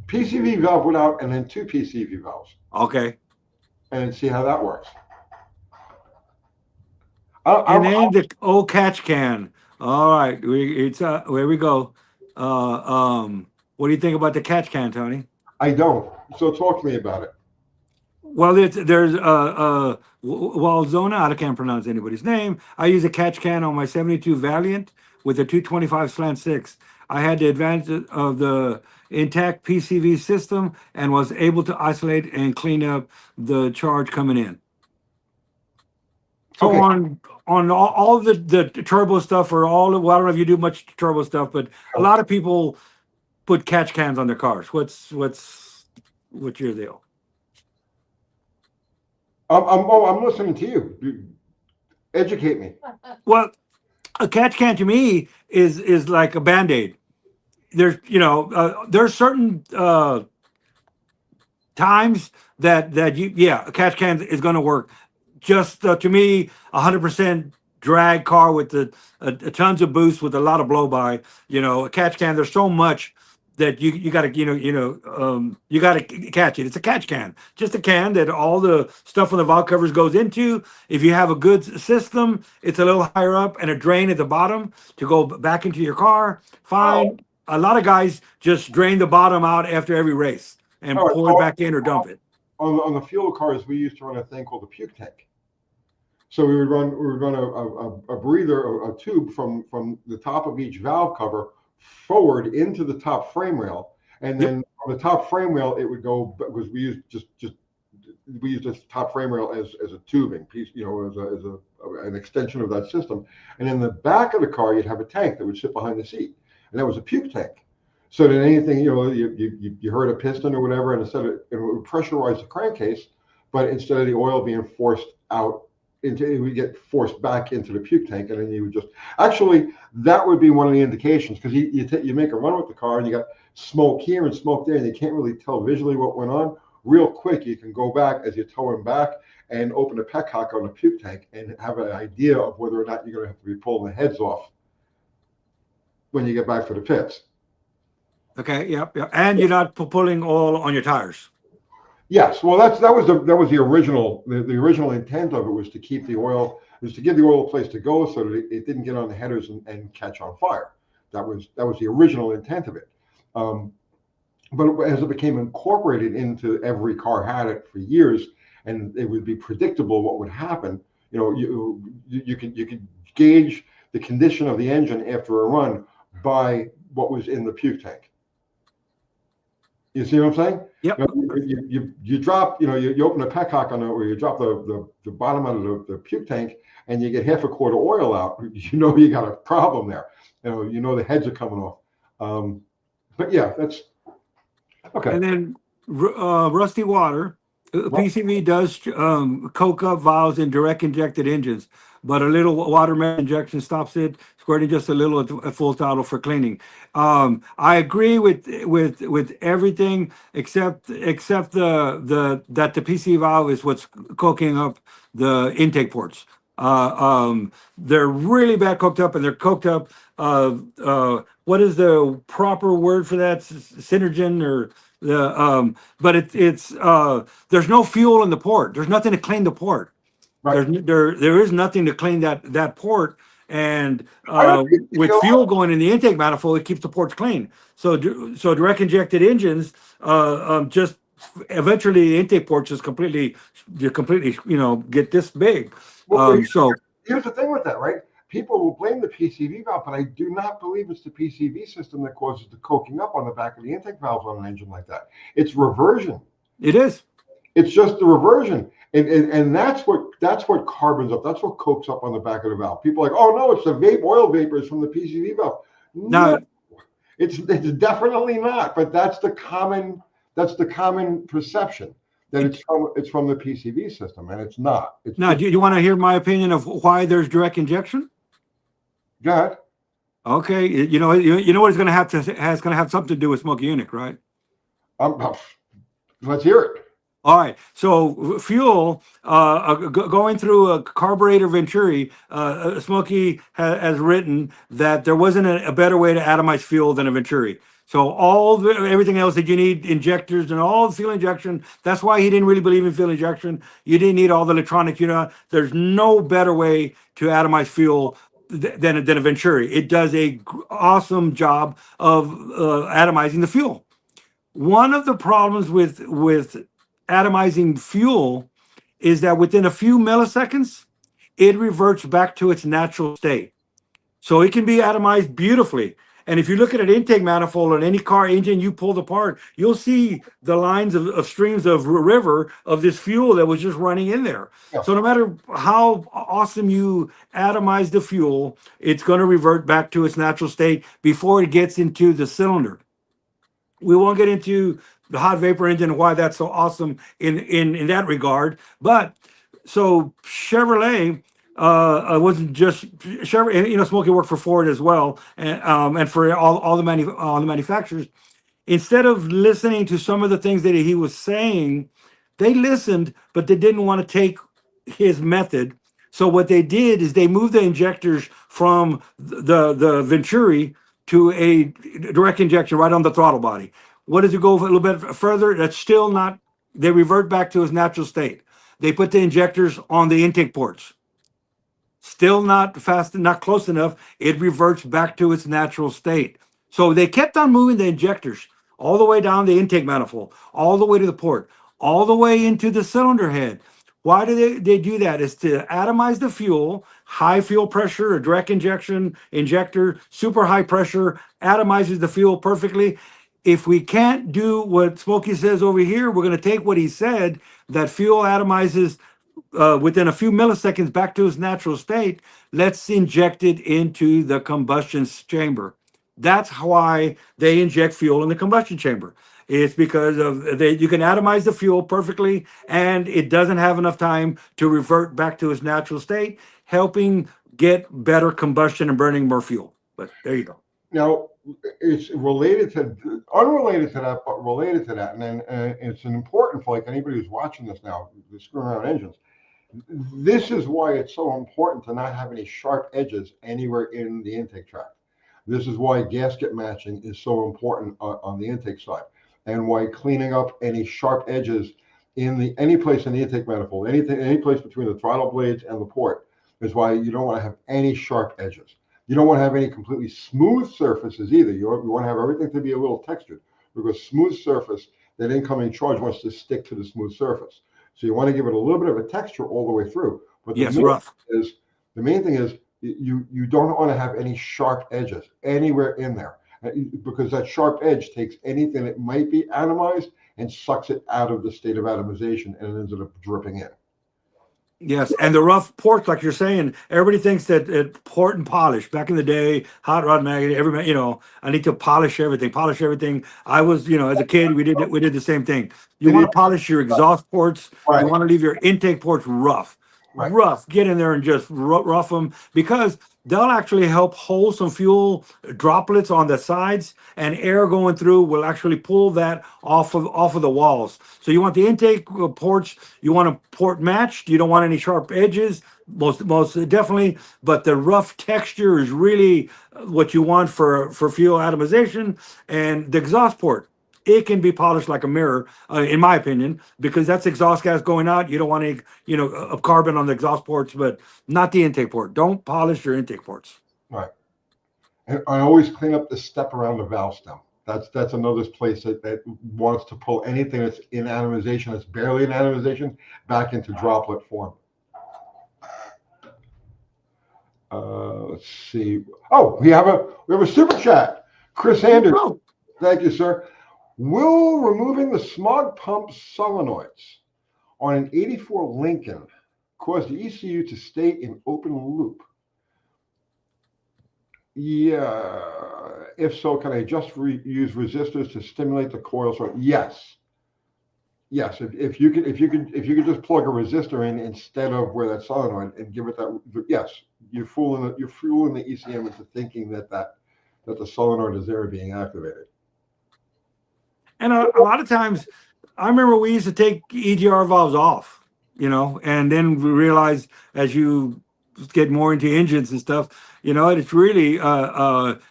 PCV valve without and then 2 PCV valves. Okay. And see how that works. And then the old catch can. All right, where we go. What do you think about the catch can, Tony? I don't. So talk to me about it. Well, there's Walzona. I can't pronounce anybody's name. I use a catch can on my 72 Valiant with a 225 slant 6. I had the advantage of the intact PCV system and was able to isolate and clean up the charge coming in. So on all the turbo stuff or all, well, I don't know if you do much turbo stuff, but a lot of people put catch cans on their cars. What's your deal? I'm listening to you. Educate me. Well, a catch can to me is like a Band-Aid. There's there's certain times that a catch can is going to work. Just to me, 100% drag car with the tons of boost with a lot of blow by. A catch can. There's so much that you got to you got to catch it. It's a catch can, just a can that all the stuff on the valve covers goes into. If you have a good system, it's a little higher up and a drain at the bottom to go back into your car. Oh, Fine. A lot of guys just drain the bottom out after every race all and right. pour it back in or dump it. On the fuel cars, we used to run a thing called the puke tank. So we would run a breather, a tube from the top of each valve cover forward into the top frame rail, and Yep. then on the top frame rail it would go, because we used just we used this top frame rail as a tubing piece, an extension of that system. And in the back of the car, you'd have a tank that would sit behind the seat, and that was a puke tank. So that anything, you heard a piston or whatever, and it would pressurize the crankcase, but instead of the oil being forced out it would get forced back into the puke tank, and then you would actually that would be one of the indications, because you make a run with the car and you got smoke here and smoke there, and you can't really tell visually what went on. Real quick, you can go back as you're towing back and open a petcock on the puke tank and have an idea of whether or not you're going to have to be pulling the heads off when you get back for the pits. Okay. Yep. Yep. And you're not pulling oil on your tires. Yes, well, that was the original the original intent of it, was to keep the oil, was to give the oil a place to go so that it didn't get on the headers and catch on fire. That was the original intent of it. But as it became incorporated into every car, had it for years, and it would be predictable what would happen. You could gauge the condition of the engine after a run by what was in the puke tank. You see what I'm saying? Yep. You drop, you open a petcock on it, or you drop the bottom out of the puke tank, and you get half a quart of oil out. You got a problem there. The heads are coming off. But yeah, that's okay. And then rusty water. PCV does coke up valves in direct injected engines, but a little water injection stops it, squirting just a little at full throttle for cleaning. I agree with everything except the that the PCV valve is what's coking up the intake ports. They're really bad cooked up, and they're cooked up. What is the proper word for that? Synergen or the but it's there's no fuel in the port. There's nothing to clean the port. Right. There is nothing to clean that port. And with fuel going in the intake manifold, it keeps the ports clean. So direct injected engines just eventually the intake ports just completely get this big. So here's the thing with that, right? People will blame the PCV valve, but I do not believe it's the PCV system that causes the coking up on the back of the intake valves on an engine like that. It's reversion. It is. It's just the reversion, and that's what carbons up. That's what cokes up on the back of the valve. People are like, oh no, it's the oil vapors from the PCV valve. No, it's definitely not. But that's the common perception, that it's from the PCV system, and it's not. Now, do you want to hear my opinion of why there's direct injection? Go ahead. Okay, you know what it's going to have something to do with smoke unit, right? Let's hear it. All right. So fuel going through a carburetor venturi, Smokey has written that there wasn't a better way to atomize fuel than a venturi. So everything else that you need, injectors and all the fuel injection, that's why he didn't really believe in fuel injection. You didn't need all the electronic, there's no better way to atomize fuel than a venturi. It does a awesome job of atomizing the fuel. One of the problems with atomizing fuel is that within a few milliseconds, it reverts back to its natural state. So it can be atomized beautifully. And if you look at an intake manifold on any car engine you pulled apart, you'll see the lines of streams of river of this fuel that was just running in there. Yeah. So no matter how awesome you atomize the fuel, it's going to revert back to its natural state before it gets into the cylinder. We won't get into the hot vapor engine and why that's so awesome in that regard. But so Chevrolet wasn't just Chevrolet, Smokey worked for Ford as well, and for all the manufacturers. Instead of listening to some of the things that he was saying, they listened, but they didn't want to take his method. So what they did is they moved the injectors from the Venturi to a direct injection right on the throttle body. What does it go a little bit further? That's still not, they revert back to its natural state. They put the injectors on the intake ports. Still not fast, not close enough. It reverts back to its natural state. So they kept on moving the injectors all the way down the intake manifold, all the way to the port, all the way into the cylinder head. Why do they do that? It's to atomize the fuel, high fuel pressure, a direct injection injector, super high pressure, atomizes the fuel perfectly. If we can't do what Smokey says over here, we're going to take what he said, that fuel atomizes within a few milliseconds back to its natural state. Let's inject it into the combustion chamber. That's why they inject fuel in the combustion chamber. It's because of you can atomize the fuel perfectly, and it doesn't have enough time to revert back to its natural state, helping get better combustion and burning more fuel. But there you go. Now, it's unrelated to that, but related to that, and then it's an important point. Anybody who's watching this now, the screwing around engines. This is why it's so important to not have any sharp edges anywhere in the intake tract. This is why gasket matching is so important on the intake side, and why cleaning up any sharp edges in any place in the intake manifold, any place between the throttle blades and the port, is why you don't want to have any sharp edges. You don't want to have any completely smooth surfaces either. You want to have everything to be a little textured, because smooth surface, that incoming charge wants to stick to the smooth surface. So you want to give it a little bit of a texture all the way through. But yes, rough. The main thing is you don't want to have any sharp edges anywhere in there, because that sharp edge takes anything that might be atomized and sucks it out of the state of atomization, and it ends up dripping in. Yes, and the rough ports, like you're saying, everybody thinks that port and polish. Back in the day, hot rod magazine, everybody, I need to polish everything, polish everything. I was, as a kid, we did the same thing. You want to polish your exhaust ports. Right. You want to leave your intake ports rough. Right. Rough. Get in there and just rough them, because they'll actually help hold some fuel droplets on the sides, and air going through will actually pull that off of the walls. So you want the intake ports, you want to port matched. You don't want any sharp edges, most definitely. But the rough texture is really what you want for fuel atomization. And the exhaust port, it can be polished like a mirror, in my opinion, because that's exhaust gas going out. You don't want any, carbon on the exhaust ports, but not the intake port. Don't polish your intake ports. Right. And I always clean up the step around the valve stem. That's another place that wants to pull anything that's in atomization, that's barely in atomization, back into droplet form. Let's see. Oh, we have a super chat. Chris Anders. Oh. Thank you, sir. Will removing the smog pump solenoids on an 84 Lincoln cause the ECU to stay in open loop? Yeah. If so, can I just use resistors to stimulate the coil? So yes. If you could just plug a resistor in instead of where that solenoid and give it that, yes, you're fooling the ECM into thinking that the solenoid is there being activated. And a lot of times, I remember we used to take EGR valves off, and then we realized as you get more into engines and stuff, it's really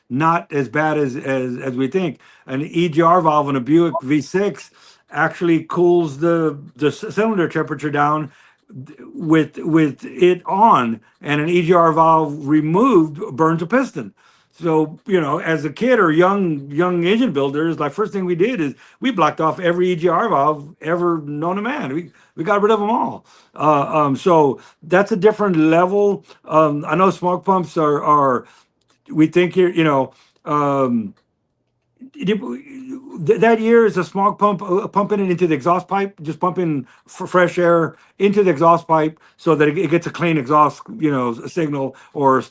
not as bad as we think. An EGR valve in a Buick V6 actually cools the cylinder temperature down with it on, and an EGR valve removed burns a piston. So, as a kid or young engine builders, like first thing we did is we blocked off every EGR valve ever known to man. We got rid of them all. So that's a different level. I know smog pumps are we think here, that year is a smog pump pumping it into the exhaust pipe, just pumping fresh air into the exhaust pipe so that it gets a clean exhaust, signal. Or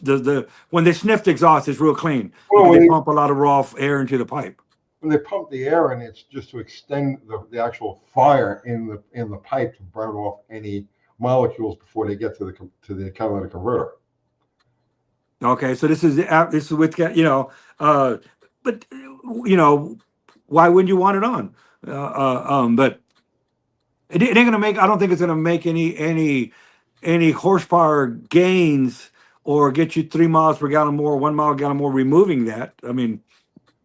when they sniff the exhaust, it's real clean. Well, they pump a lot of raw air into the pipe. When they pump the air in, it's just to extend the actual fire in the pipe to burn off any molecules before they get to the catalytic converter. Okay, so this is with but why wouldn't you want it on? But it ain't gonna make. I don't think it's gonna make any horsepower gains or get you 3 miles per gallon more, 1 mile per gallon more, removing that. I mean,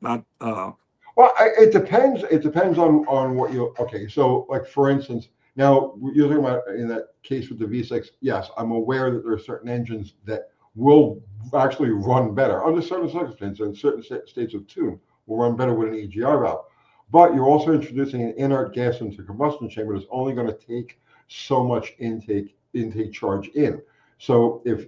not, Well, it depends. It depends on what you. Okay, so like for instance, now you're talking about in that case with the V6. Yes, I'm aware that there are certain engines that will actually run better under certain circumstances and certain states of tune will run better with an EGR valve. But you're also introducing an inert gas into the combustion chamber that's only going to take so much intake charge in. So if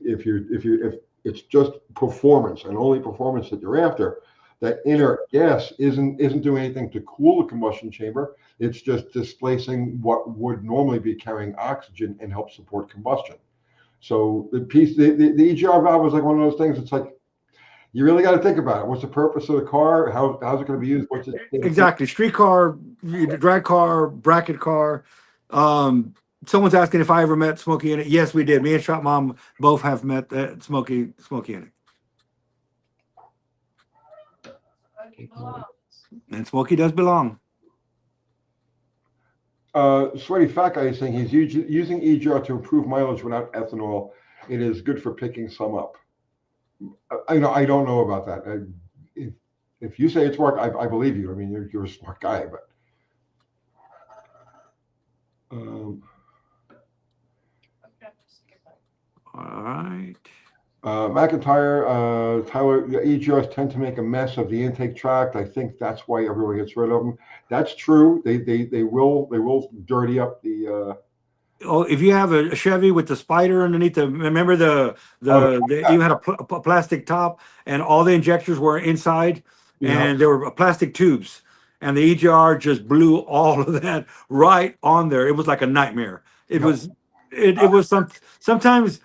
it's just performance and only performance that you're after, that inert gas isn't doing anything to cool the combustion chamber. It's just displacing what would normally be carrying oxygen and help support combustion. So the EGR valve is like one of those things. It's like you really got to think about it. What's the purpose of the car? How's it going to be used? What's it? exactly. Street car, drag car, bracket car. Someone's asking if I ever met Smokey in it. Yes, we did. Me and Shop Mom both have met Smokey in it. And Smokey does belong. Sweaty Fat Guy is saying he's using EGR to improve mileage without ethanol. It is good for picking some up. I don't know about that. If you say it's work, I believe you. I mean, you're a smart guy, but. All right. McIntyre, Tyler, the EGRs tend to make a mess of the intake tract. I think that's why everyone gets rid of them. That's true. They will dirty up the. Oh, if you have a Chevy with the spider underneath remember you had a plastic top and all the injectors were inside, and there were plastic tubes, and the EGR just blew all of that right on there. It was like a nightmare. It was sometimes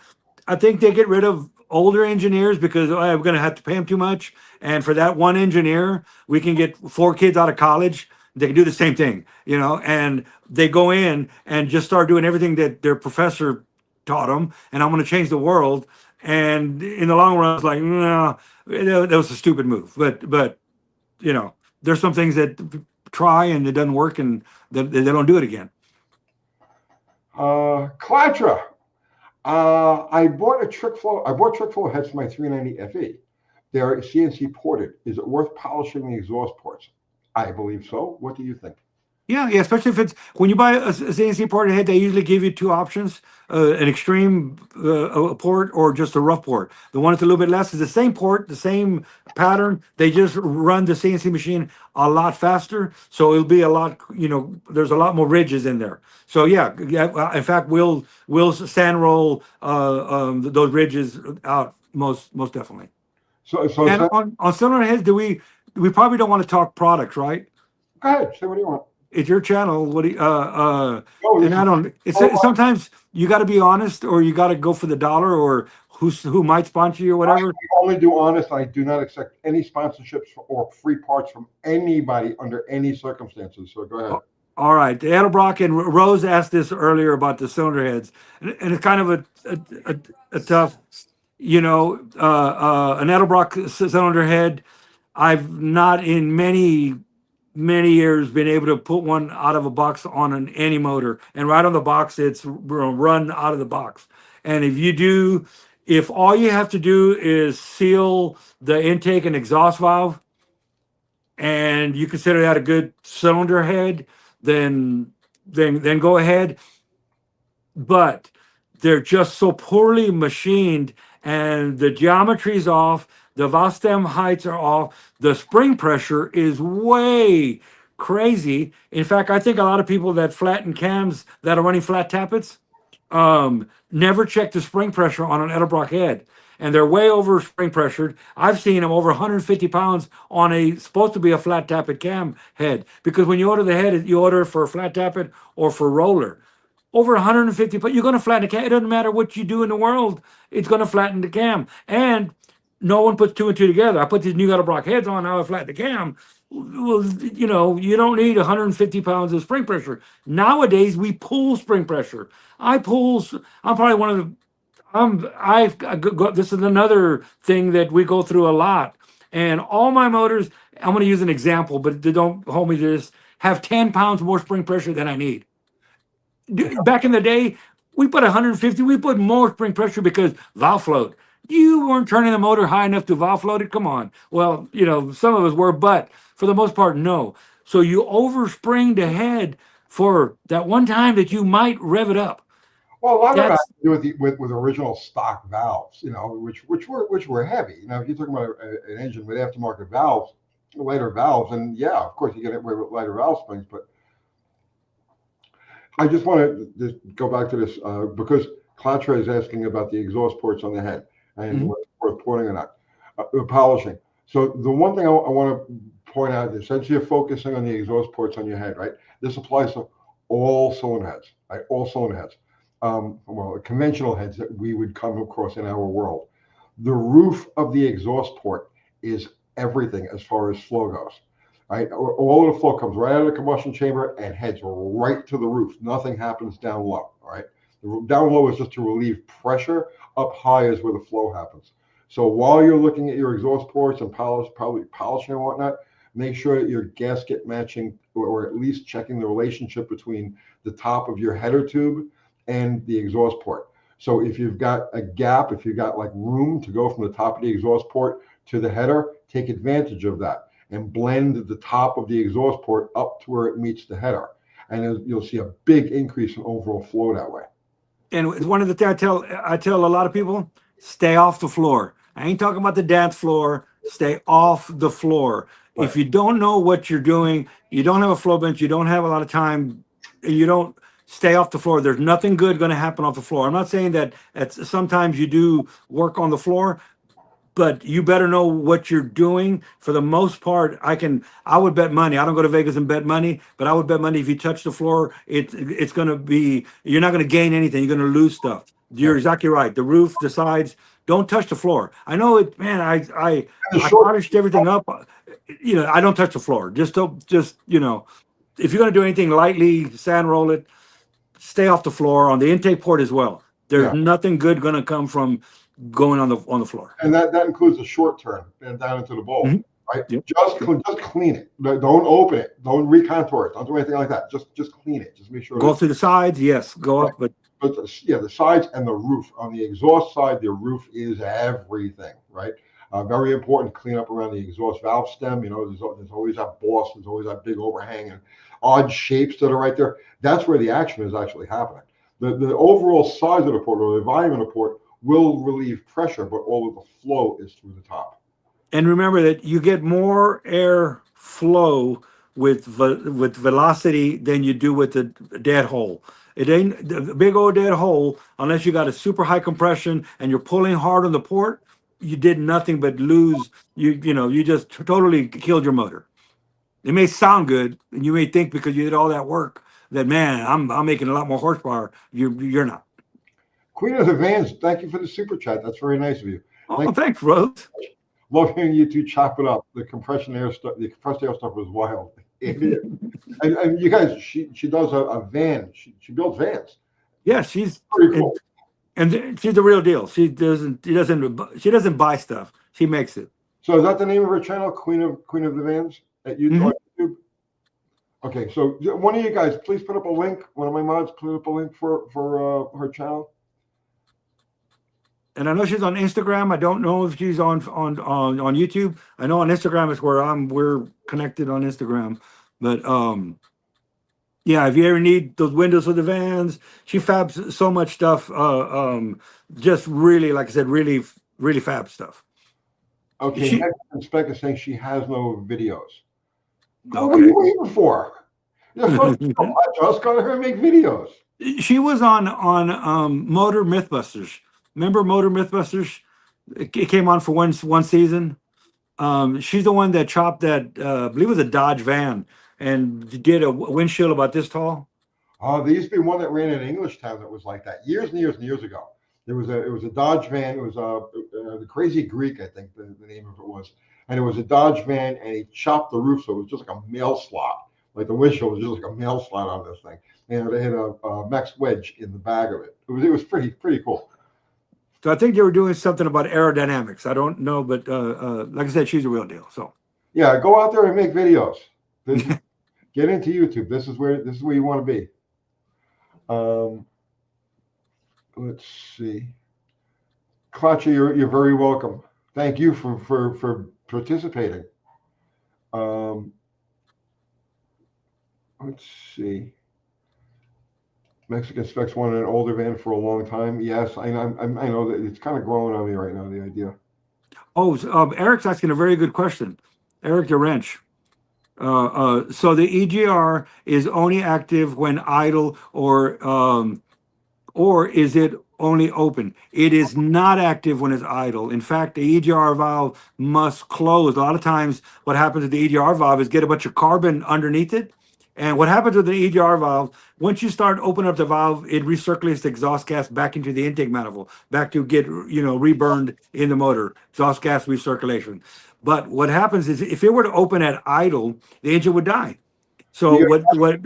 I think they get rid of older engineers because I'm going to have to pay them too much. And for that one engineer, we can get 4 kids out of college. They can do the same thing, and they go in and just start doing everything that their professor taught them. And I'm going to change the world. And in the long run, it's like, no, that was a stupid move. But there's some things that try and it doesn't work and they don't do it again. Clatra. I bought trick flow heads for my 390 FE. They're CNC ported. Is it worth polishing the exhaust ports? I believe so. What do you think? Yeah, especially if it's when you buy a CNC ported head, they usually give you 2 options: an extreme port or just a rough port. The one that's a little bit less is the same port, the same pattern. They just run the CNC machine a lot faster, so it'll be a lot. There's a lot more ridges in there. So yeah. In fact, we'll sand roll those ridges out most definitely. So and on cylinder heads, we probably don't want to talk products, right? Go ahead. Say what do you want. It's your channel. What do you, and I don't. Sometimes you got to be honest, or you got to go for the dollar, or who might sponsor you or whatever. I only do honest. I do not accept any sponsorships or free parts from anybody under any circumstances. So go ahead. All right, Edelbrock and Rose asked this earlier about the cylinder heads, and it's kind of a tough, an Edelbrock cylinder head. I've not in many years been able to put one out of a box on any motor, and right on the box it's run out of the box. And if all you have to do is seal the intake and exhaust valve, and you consider that a good cylinder head, then go ahead. But they're just so poorly machined, and the geometry's off. The valve stem heights are off. The spring pressure is way crazy. In fact, I think a lot of people that flatten cams that are running flat tappets never check the spring pressure on an Edelbrock head. And they're way over spring pressured. I've seen them over 150 pounds on supposed to be a flat tappet cam head. Because when you order the head, you order it for a flat tappet or for roller. Over 150, but you're going to flatten the cam. It doesn't matter what you do in the world. It's going to flatten the cam. And no one puts 2 and 2 together. I put these new Edelbrock heads on, now I flatten the cam. Well, you don't need 150 pounds of spring pressure. Nowadays, we pull spring pressure. I'm probably one of the, this is another thing that we go through a lot. And all my motors, I'm going to use an example, but don't hold me to this, have 10 pounds more spring pressure than I need. Back in the day, we put 150, we put more spring pressure because valve float. You weren't turning the motor high enough to valve float it. Come on. Well, some of us were, but for the most part, no. So you overspring the head for that one time that you might rev it up. Well, a lot of that has That's to do with original stock valves, which were heavy. If you're talking about an engine with aftermarket valves, lighter valves, and yeah, of course you get it with lighter valve springs. But I just want to just go back to this because Claudia is asking about the exhaust ports on the head and Mhm. whether it's worth porting or not, polishing. So the one thing I want to point out is since you're focusing on the exhaust ports on your head, right? This applies to all cylinder heads, right? All cylinder heads. Well, conventional heads that we would come across in our world. The roof of the exhaust port is everything as far as flow goes. Right, all of the flow comes right out of the combustion chamber and heads right to the roof. Nothing happens down low. All right, down low is just to relieve pressure. Up high is where the flow happens. So while you're looking at your exhaust ports and probably polishing and whatnot, make sure that your gasket matching, or at least checking the relationship between the top of your header tube and the exhaust port. So if you've got a gap, if you've got like room to go from the top of the exhaust port to the header, take advantage of that and blend the top of the exhaust port up to where it meets the header. And you'll see a big increase in overall flow that way. and it's one of the things I tell a lot of people, stay off the floor. I ain't talking about the dance floor. Stay off the floor. Right. If you don't know what you're doing, you don't have a flow bench, you don't have a lot of time, you don't stay off the floor. There's nothing good going to happen off the floor. I'm not saying that sometimes you do work on the floor, but you better know what you're doing. For the most part, I would bet money. I don't go to Vegas and bet money, but I would bet money if you touch the floor, it's going to be, you're not going to gain anything. You're going to lose stuff. You're Yeah. exactly right. The roof, the sides, don't touch the floor. I know it, man. And the I short, polished everything up. I don't touch the floor. If you're going to do anything lightly, sand roll it, stay off the floor on the intake port as well. There's yeah, nothing good going to come from going on the floor. and that includes a short turn and down into the bowl, Mhm. right? Yep. Just clean it. Don't open it. Don't recontour it. Don't do anything like that. Just clean it. Just make sure Go that up to the sides, yes, go right. up, but But the sides and the roof. On the exhaust side, the roof is everything, right? Very important to clean up around the exhaust valve stem. There's always that boss. There's always that big overhang and odd shapes that are right there. That's where the action is actually happening. The overall size of the port or the volume of the port will relieve pressure, but all of the flow is through the top. and remember that you get more air flow with velocity than you do with the dead hole. It ain't the big old dead hole unless you got a super high compression and you're pulling hard on the port. You did nothing but lose. You just totally killed your motor. It may sound good, and you may think because you did all that work that, man, I'm making a lot more horsepower. You're not. Queen of the Vans, thank you for the super chat. That's very nice of you. Oh, Thank thanks, Rose. Love hearing you two chop it up. The compressed air stuff was wild. It is. And you guys, she does a van. She builds vans. Yeah, she's Pretty and, cool. and she's the real deal. She doesn't buy stuff. She makes it. So is that the name of her channel, Queen of the Vans at Mhm. YouTube? Okay, so one of you guys, please put up a link. One of my mods, put up a link for her channel. And I know she's on Instagram. I don't know if she's on YouTube. I know on Instagram is where we're connected on Instagram. But yeah, if you ever need those windows for the vans, she fabs so much stuff. Just really, like I said, really, really fab stuff. Okay, She Hex Spec is saying she has no videos. What are okay. you waiting for? You're supposed to just go to her and make videos. She was on Motor Mythbusters. Remember Motor Mythbusters? It came on for one season. She's the one that chopped that I believe it was a Dodge van and did a windshield about this tall. There used to be one that ran in Englishtown that was like that years and years and years ago. It was a Dodge van. It was the Crazy Greek, I think the name of it was, and it was a Dodge van, and he chopped the roof so it was just like a mail slot, like the windshield was just like a mail slot on this thing, and they had a Max wedge in the bag of it. It was pretty cool. So I think they were doing something about aerodynamics. I don't know, but like I said, she's a real deal. So Yeah, go out there and make videos. Get into YouTube. This is where you want to be. Let's see. Klacha, you're very welcome. Thank you for participating. Um, let's see. Mexican specs wanted an older van for a long time. Yes, I know that it's kind of growing on me right now, the idea. Oh, Eric's asking a very good question. Eric DeWrench. So the EGR is only active when idle, or is it only open? It is not active when it's idle. In fact, the EGR valve must close. A lot of times, what happens with the EGR valve is get a bunch of carbon underneath it. And what happens with the EGR valve, once you start opening up the valve, it recirculates the exhaust gas back into the intake manifold, back to get, reburned in the motor, exhaust gas recirculation. But what happens is if it were to open at idle, the engine would die. So You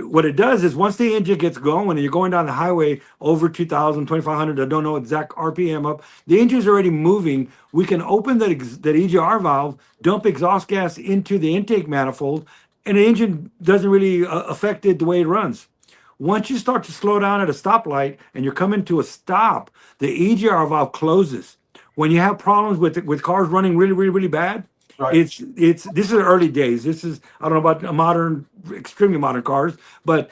what it does is once the engine gets going and you're going down the highway over 2,000, 2,500, I don't know exact RPM up, the engine's already moving. We can open that EGR valve, dump exhaust gas into the intake manifold, and the engine doesn't really affect it the way it runs. Once you start to slow down at a stoplight and you're coming to a stop, the EGR valve closes. When you have problems with cars running really, really, really bad, right. it's this is the early days. This is, I don't know about modern, extremely modern cars, but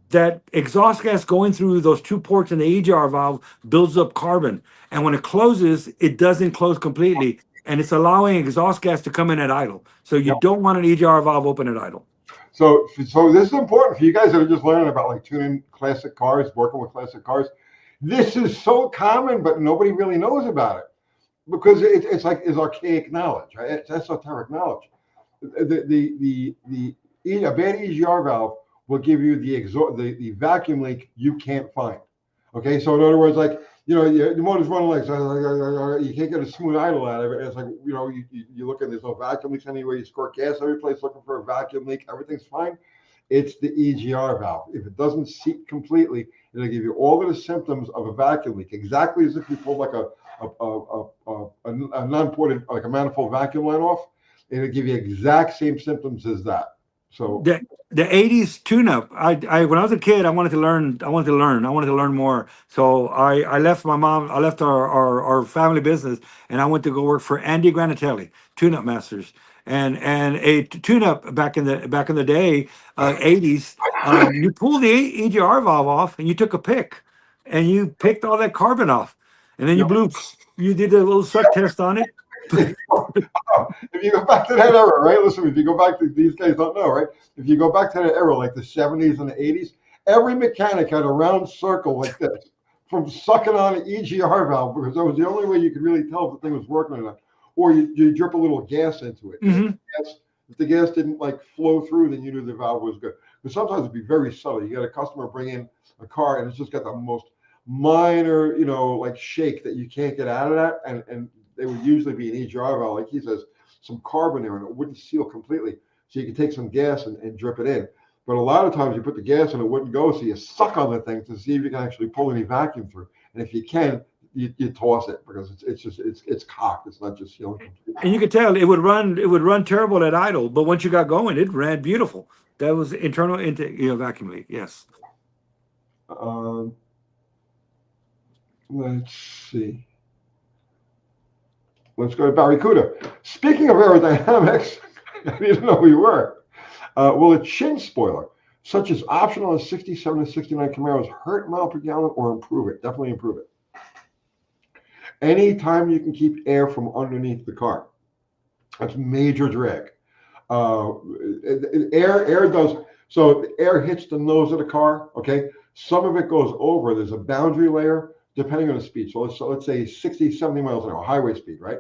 that exhaust gas going through those two ports in the EGR valve builds up carbon, and when it closes, it doesn't close completely, and it's allowing exhaust gas to come in at idle. So you Yep. don't want an EGR valve open at idle. So this is important for you guys that are just learning about like tuning classic cars, working with classic cars. This is so common, but nobody really knows about it because it's like it's archaic knowledge, right? It's esoteric knowledge. A bad EGR valve will give you the vacuum leak you can't find. Okay, so in other words, like the motor's running like you can't get a smooth idle out of it. It's like you look and there's no vacuum leaks anywhere. You squirt gas every place looking for a vacuum leak. Everything's fine. It's the EGR valve. If it doesn't seat completely, it'll give you all of the symptoms of a vacuum leak, exactly as if you pulled like a non-ported, like a manifold vacuum line off. It'll give you exact same symptoms as that. So the 80s tune-up. I when I was a kid, I wanted to learn more. So I left my mom, I left our family business, and I went to go work for Andy Granatelli, Tune-Up Masters. And a tune-up back in the day, 80s, you pull the EGR valve off and you took a pick and you picked all that carbon off. And then you did a little suck test on it. If you go back to that era, right? Listen, if you go back to, these guys don't know, right? If you go back to that era, like the 70s and the 80s, every mechanic had a round circle like this from sucking on an EGR valve because that was the only way you could really tell if the thing was working or not. Or you drip a little gas into it. Mm-hmm. If the gas didn't like flow through, then you knew the valve was good. But sometimes it'd be very subtle. You got a customer bring in a car and it's just got the most minor, like shake that you can't get out of that, and they would usually be an EGR valve, like he says, some carbon there, and it wouldn't seal completely. So you could take some gas and drip it in. But a lot of times you put the gas and it wouldn't go, so you suck on the thing to see if you can actually pull any vacuum through. And if you can, you toss it because it's cocked. It's not just sealing completely. And you could tell it would run terrible at idle, but once you got going, it ran beautiful. That was internal intake, vacuum leak. Yes. Let's see. Let's go to Barracuda. Speaking of aerodynamics, I didn't know who you were. Will a chin spoiler, such as optional in 67 and 69 Camaros, hurt mile per gallon or improve it? Definitely improve it. Anytime you can keep air from underneath the car, that's major drag. Air does, so the air hits the nose of the car, okay? Some of it goes over. There's a boundary layer depending on the speed. So let's say 60, 70 miles an hour, highway speed, right?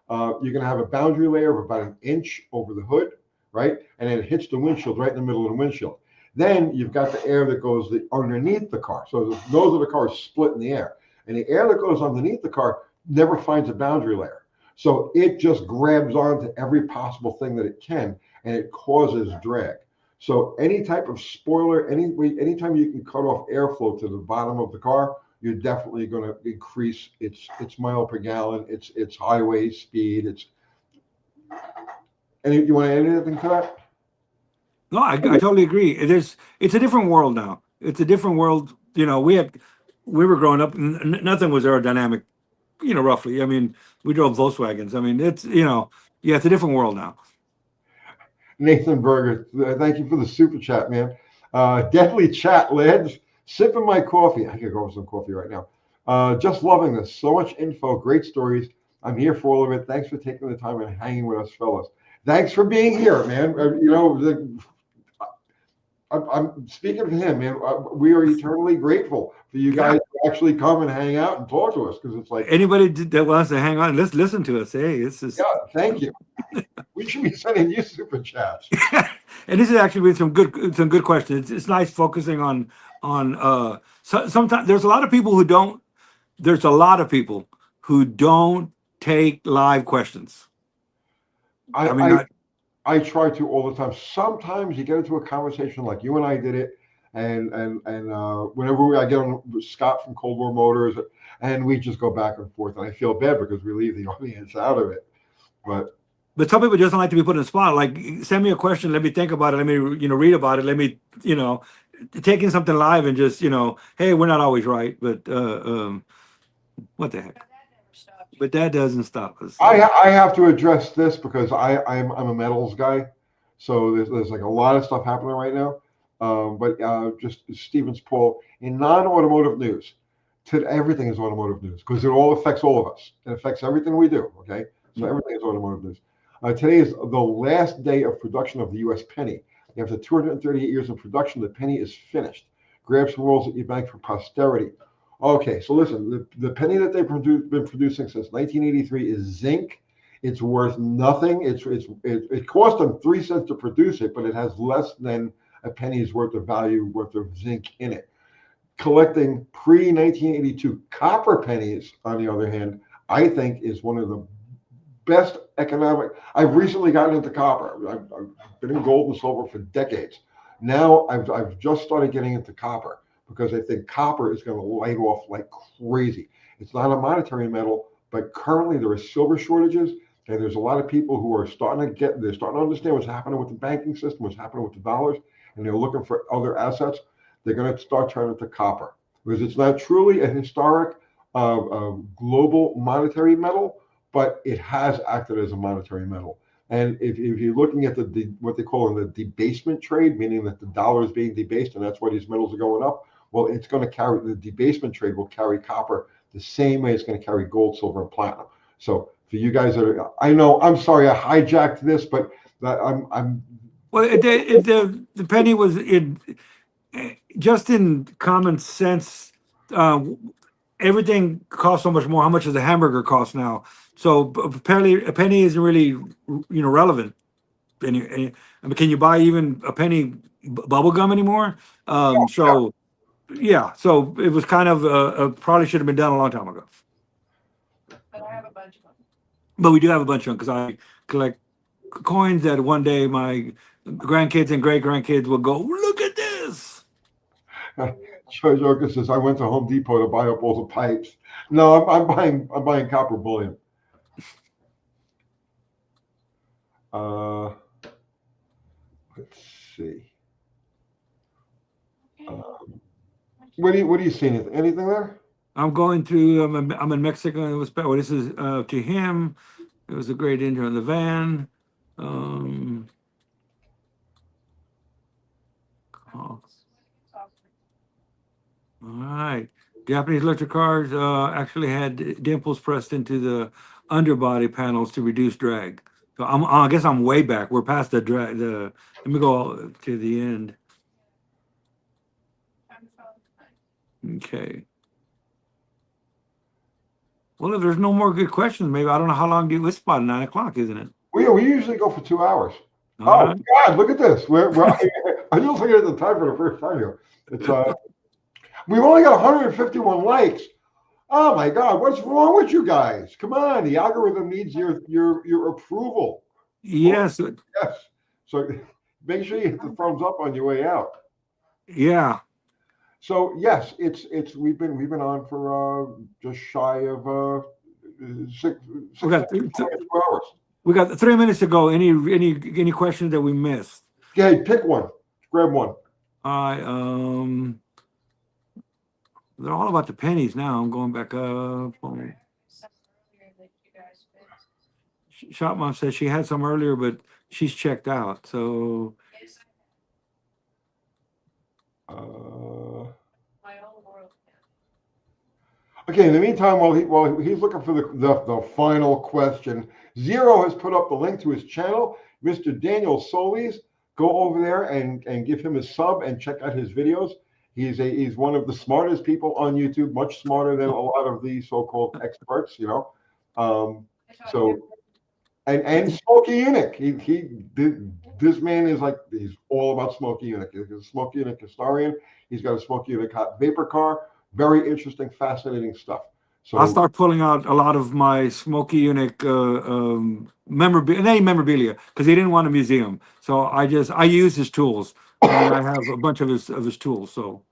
You're going to have a boundary layer of about an inch over the hood, right? And then it hits the windshield right in the middle of the windshield. Then you've got the air that goes underneath the car. So the nose of the car is split in the air. And the air that goes underneath the car never finds a boundary layer. So it just grabs onto every possible thing that it can, and it causes drag. So any type of spoiler, anytime you can cut off airflow to the bottom of the car, you're definitely going to increase its mile per gallon, its highway speed. You want to add anything to that? No, I totally agree. It's a different world now. It's a different world. We were growing up, nothing was aerodynamic roughly. I mean, we drove Volkswagens. I mean, it's yeah, it's a different world now. Nathan Berger, thank you for the super chat, man. Deadly chat, lads. Sipping my coffee. I could go with some coffee right now. Just loving this. So much info, great stories. I'm here for all of it. Thanks for taking the time and hanging with us, fellas. Thanks for being here, man. I'm speaking to him, man. We are eternally grateful for you guys to actually come and hang out and talk to us, because it's like anybody that wants to hang on, let's listen to us. Hey, it's just thank you. We should be sending you super chats. And this has actually been some good questions. It's nice focusing on sometimes there's a lot of people who don't. There's a lot of people who don't take live questions. I try to all the time. Sometimes you get into a conversation like you and I did it, and whenever I get on with Scott from Cold War Motors, and we just go back and forth, and I feel bad because we leave the audience out of it. But some people just don't like to be put in the spot. Like, send me a question, let me think about it, let me read about it, let me taking something live and just hey, we're not always right, but what the heck. But that doesn't stop us. I have to address this because I'm a metals guy, so there's like a lot of stuff happening right now. But just Stevens poll in non-automotive news, everything is automotive news because it all affects all of us. It affects everything we do. Okay, so everything is automotive news. Today is the last day of production of the U.S. penny. After 238 years of production, the penny is finished. Grab some rolls at your bank for posterity. Okay, so listen, the penny that they've been producing since 1983 is zinc. It's worth nothing. It cost them 3 cents to produce it, but it has less than a penny's worth of value, worth of zinc in it. Collecting pre-1982 copper pennies, on the other hand, I think is one of the best economic. I've recently gotten into copper. I've been in gold and silver for decades. Now I've just started getting into copper, because I think copper is going to light off like crazy. It's not a monetary metal, but currently there are silver shortages, and there's a lot of people who are starting to understand what's happening with the banking system, what's happening with the dollars, and they're looking for other assets. They're going to start turning to copper, because it's not truly a historic global monetary metal, but it has acted as a monetary metal. And if you're looking at what they call the debasement trade, meaning that the dollar is being debased, and that's why these metals are going up, well, it's going to carry, the debasement trade will carry copper the same way it's going to carry gold, silver, and platinum. So for you guys that are, I know, I'm sorry I hijacked this, but I'm. Well, the penny was just in common sense. Everything costs so much more. How much does a hamburger cost now? So apparently a penny isn't really relevant. I mean, can you buy even a penny bubble gum anymore? So it was kind of probably should have been done a long time ago. But I have a bunch of them. But we do have a bunch of them because I collect coins that one day my grandkids and great grandkids will go, look at this. Joker says, I went to Home Depot to buy up all the pipes. No, I'm buying copper bullion. Let's see. What are you seeing? Anything there? I'm going to. I'm in Mexico. And it was. Well, this is to him. It was a great intro in the van. All right. Japanese electric cars actually had dimples pressed into the underbody panels to reduce drag. So I guess I'm way back. We're past the drag. Let me go to the end. Okay. Well, if there's no more good questions, maybe I don't know how long it's about 9 o'clock, isn't it? We usually go for 2 hours. All right. God, look at this. I just looking at the time for the first time here. It's we've only got 151 likes. Oh my God, what's wrong with you guys? Come on, the algorithm needs your approval. Yes. Yes. So make sure you hit the thumbs up on your way out. Yeah. So yes, we've been on for just shy of 2 hours. We got 3 minutes to go. Any questions that we missed? Okay, pick one. Grab one. They're all about the pennies now. I'm going back up. Shop Mom says she had some earlier, but she's checked out. So Yes, Uh, my own world. okay, in the meantime, while he's looking for the final question, Zero has put up the link to his channel, Mr. Daniel Solis. Go over there and give him a sub and check out his videos. He's one of the smartest people on YouTube, much smarter than a lot of the so-called experts, you know. So and Smokey Eunuch, this man is like, he's all about Smokey Eunuch. He's a Smokey Eunuch historian. He's got a Smokey Eunuch hot vapor car. Very interesting, fascinating stuff. So I'll start pulling out a lot of my Smoky Eunuch memorabilia because he didn't want a museum. So I use his tools. I mean, I have a bunch of his tools. So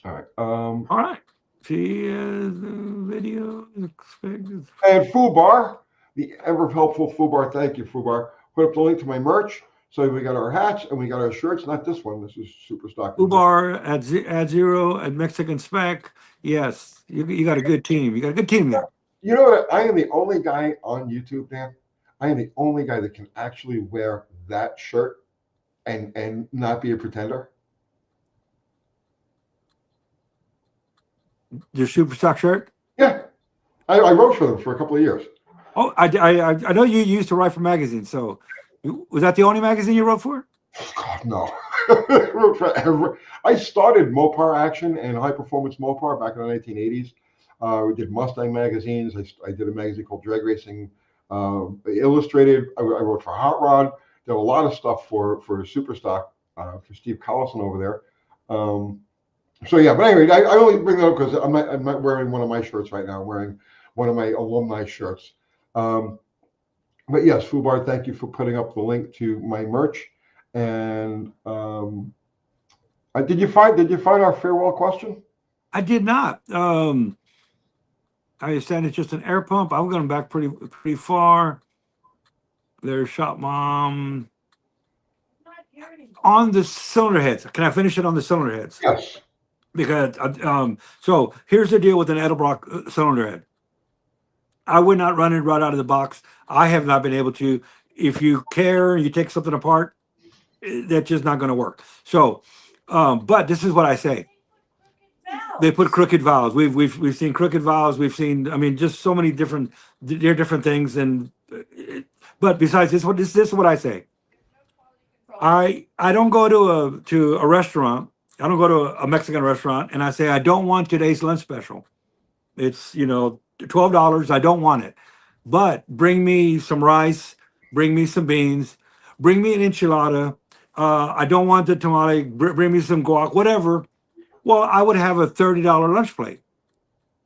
all right. all right. See the video expected. And Fubar, the ever helpful Fubar. Thank you, Fubar. Put up the link to my merch. So we got our hats and we got our shirts. Not this one. This is super stock. Ubar at Zero at Mexican Spec. Yes, you got a good team. You got a good team there. You know what? I am the only guy on YouTube, Dan. I am the only guy that can actually wear that shirt and not be a pretender. Your super stock shirt. Yeah, I wrote for them for a couple of years. Oh, I know you used to write for magazines. So was that the only magazine you wrote for? God, no. I started Mopar Action and High Performance Mopar back in the 1980s. We did Mustang magazines. I did a magazine called Drag Racing Illustrated. I wrote for Hot Rod. Did a lot of stuff for Superstock for Steve Collison over there. So yeah, but anyway, I only bring that up because I'm not wearing one of my shirts right now. I'm wearing one of my alumni shirts. But yes, Fubar, thank you for putting up the link to my merch. And did you find our farewell question? I did not. I understand it's just an air pump. I'm going back pretty far. There's Shop Mom on the cylinder heads. Can I finish it on the cylinder heads? Yes. Because so here's the deal with an Edelbrock cylinder head. I would not run it right out of the box. I have not been able to. If you care, you take something apart, that's just not going to work. So, but this is what I say. They put crooked valves. We've seen crooked valves. We've seen, I mean, just so many different things. And but besides this, this is what I say. I don't go to a restaurant. I don't go to a Mexican restaurant and I say I don't want today's lunch special. It's $12. I don't want it. But bring me some rice. Bring me some beans. Bring me an enchilada. I don't want the tamale. Bring me some guac. Whatever. Well, I would have a $30 lunch plate.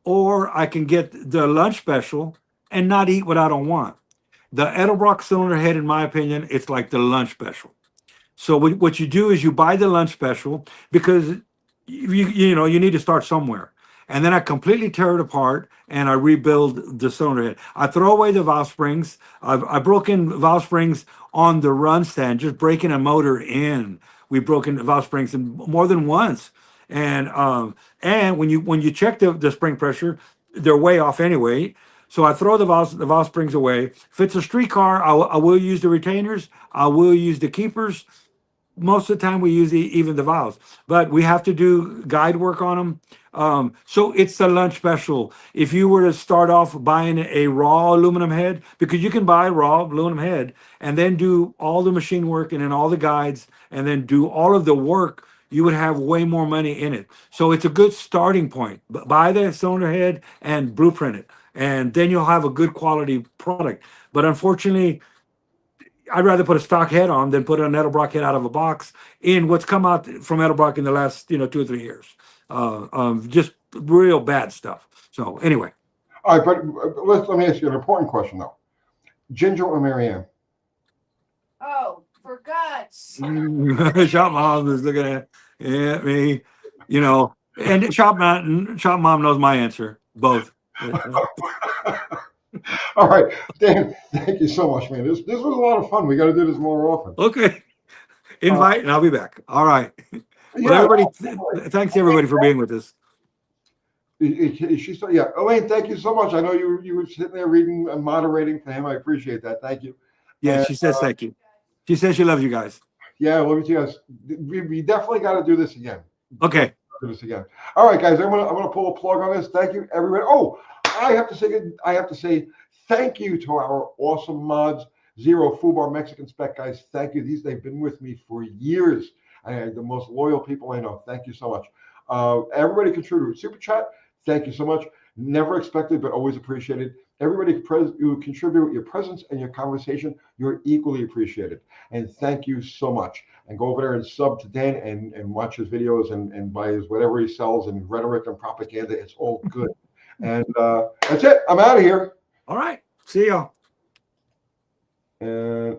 Or I can get the lunch special and not eat what I don't want. The Edelbrock cylinder head, in my opinion, it's like the lunch special. So what you do is you buy the lunch special because you need to start somewhere. And then I completely tear it apart and I rebuild the cylinder head. I throw away the valve springs. I broke in valve springs on the run stand, just breaking a motor in. We broke in valve springs more than once. And when you check the spring pressure, they're way off anyway. So I throw the valve springs away. If it's a street car, I will use the retainers. I will use the keepers. Most of the time we use even the valves, but we have to do guide work on them. So it's the lunch special. If you were to start off buying a raw aluminum head, because you can buy a raw aluminum head and then do all the machine work and then all the guides and then do all of the work, you would have way more money in it. So it's a good starting point. Buy the cylinder head and blueprint it, and then you'll have a good quality product. But unfortunately, I'd rather put a stock head on than put an Edelbrock head out of a box in what's come out from Edelbrock in the last 2 or 3 years. Just real bad stuff. So anyway. All right, but let me ask you an important question though. Ginger or Marianne? Oh, for God's sake. Shop Mom is looking at me, and Shop Mom knows my answer. Both. All right, Dan, thank you so much, man. This was a lot of fun. We got to do this more often. Okay. Invite and I'll be back. All right. Well, Yeah. everybody, thanks everybody for being with us. She said, yeah, Elaine, thank you so much. I know you were sitting there reading and moderating for him. I appreciate that. Thank you. Yeah, And, she says thank you. She says she loves you guys. yeah, let me tell you guys, we definitely got to do this again. Okay. Do this again. All right, guys, I'm gonna pull a plug on this. Thank you, everybody. Oh, I have to say thank you to our awesome mods, Zero, Fubar, Mexican Spec guys. Thank you. They've been with me for years. The most loyal people I know. Thank you so much. Everybody contributed super chat. Thank you so much. Never expected, but always appreciated. Everybody who contribute your presence and your conversation, you're equally appreciated. And thank you so much. And go over there and sub to Dan and watch his videos and buy his whatever he sells and rhetoric and propaganda. It's all good. And that's it. I'm out of here. All right. See y'all. And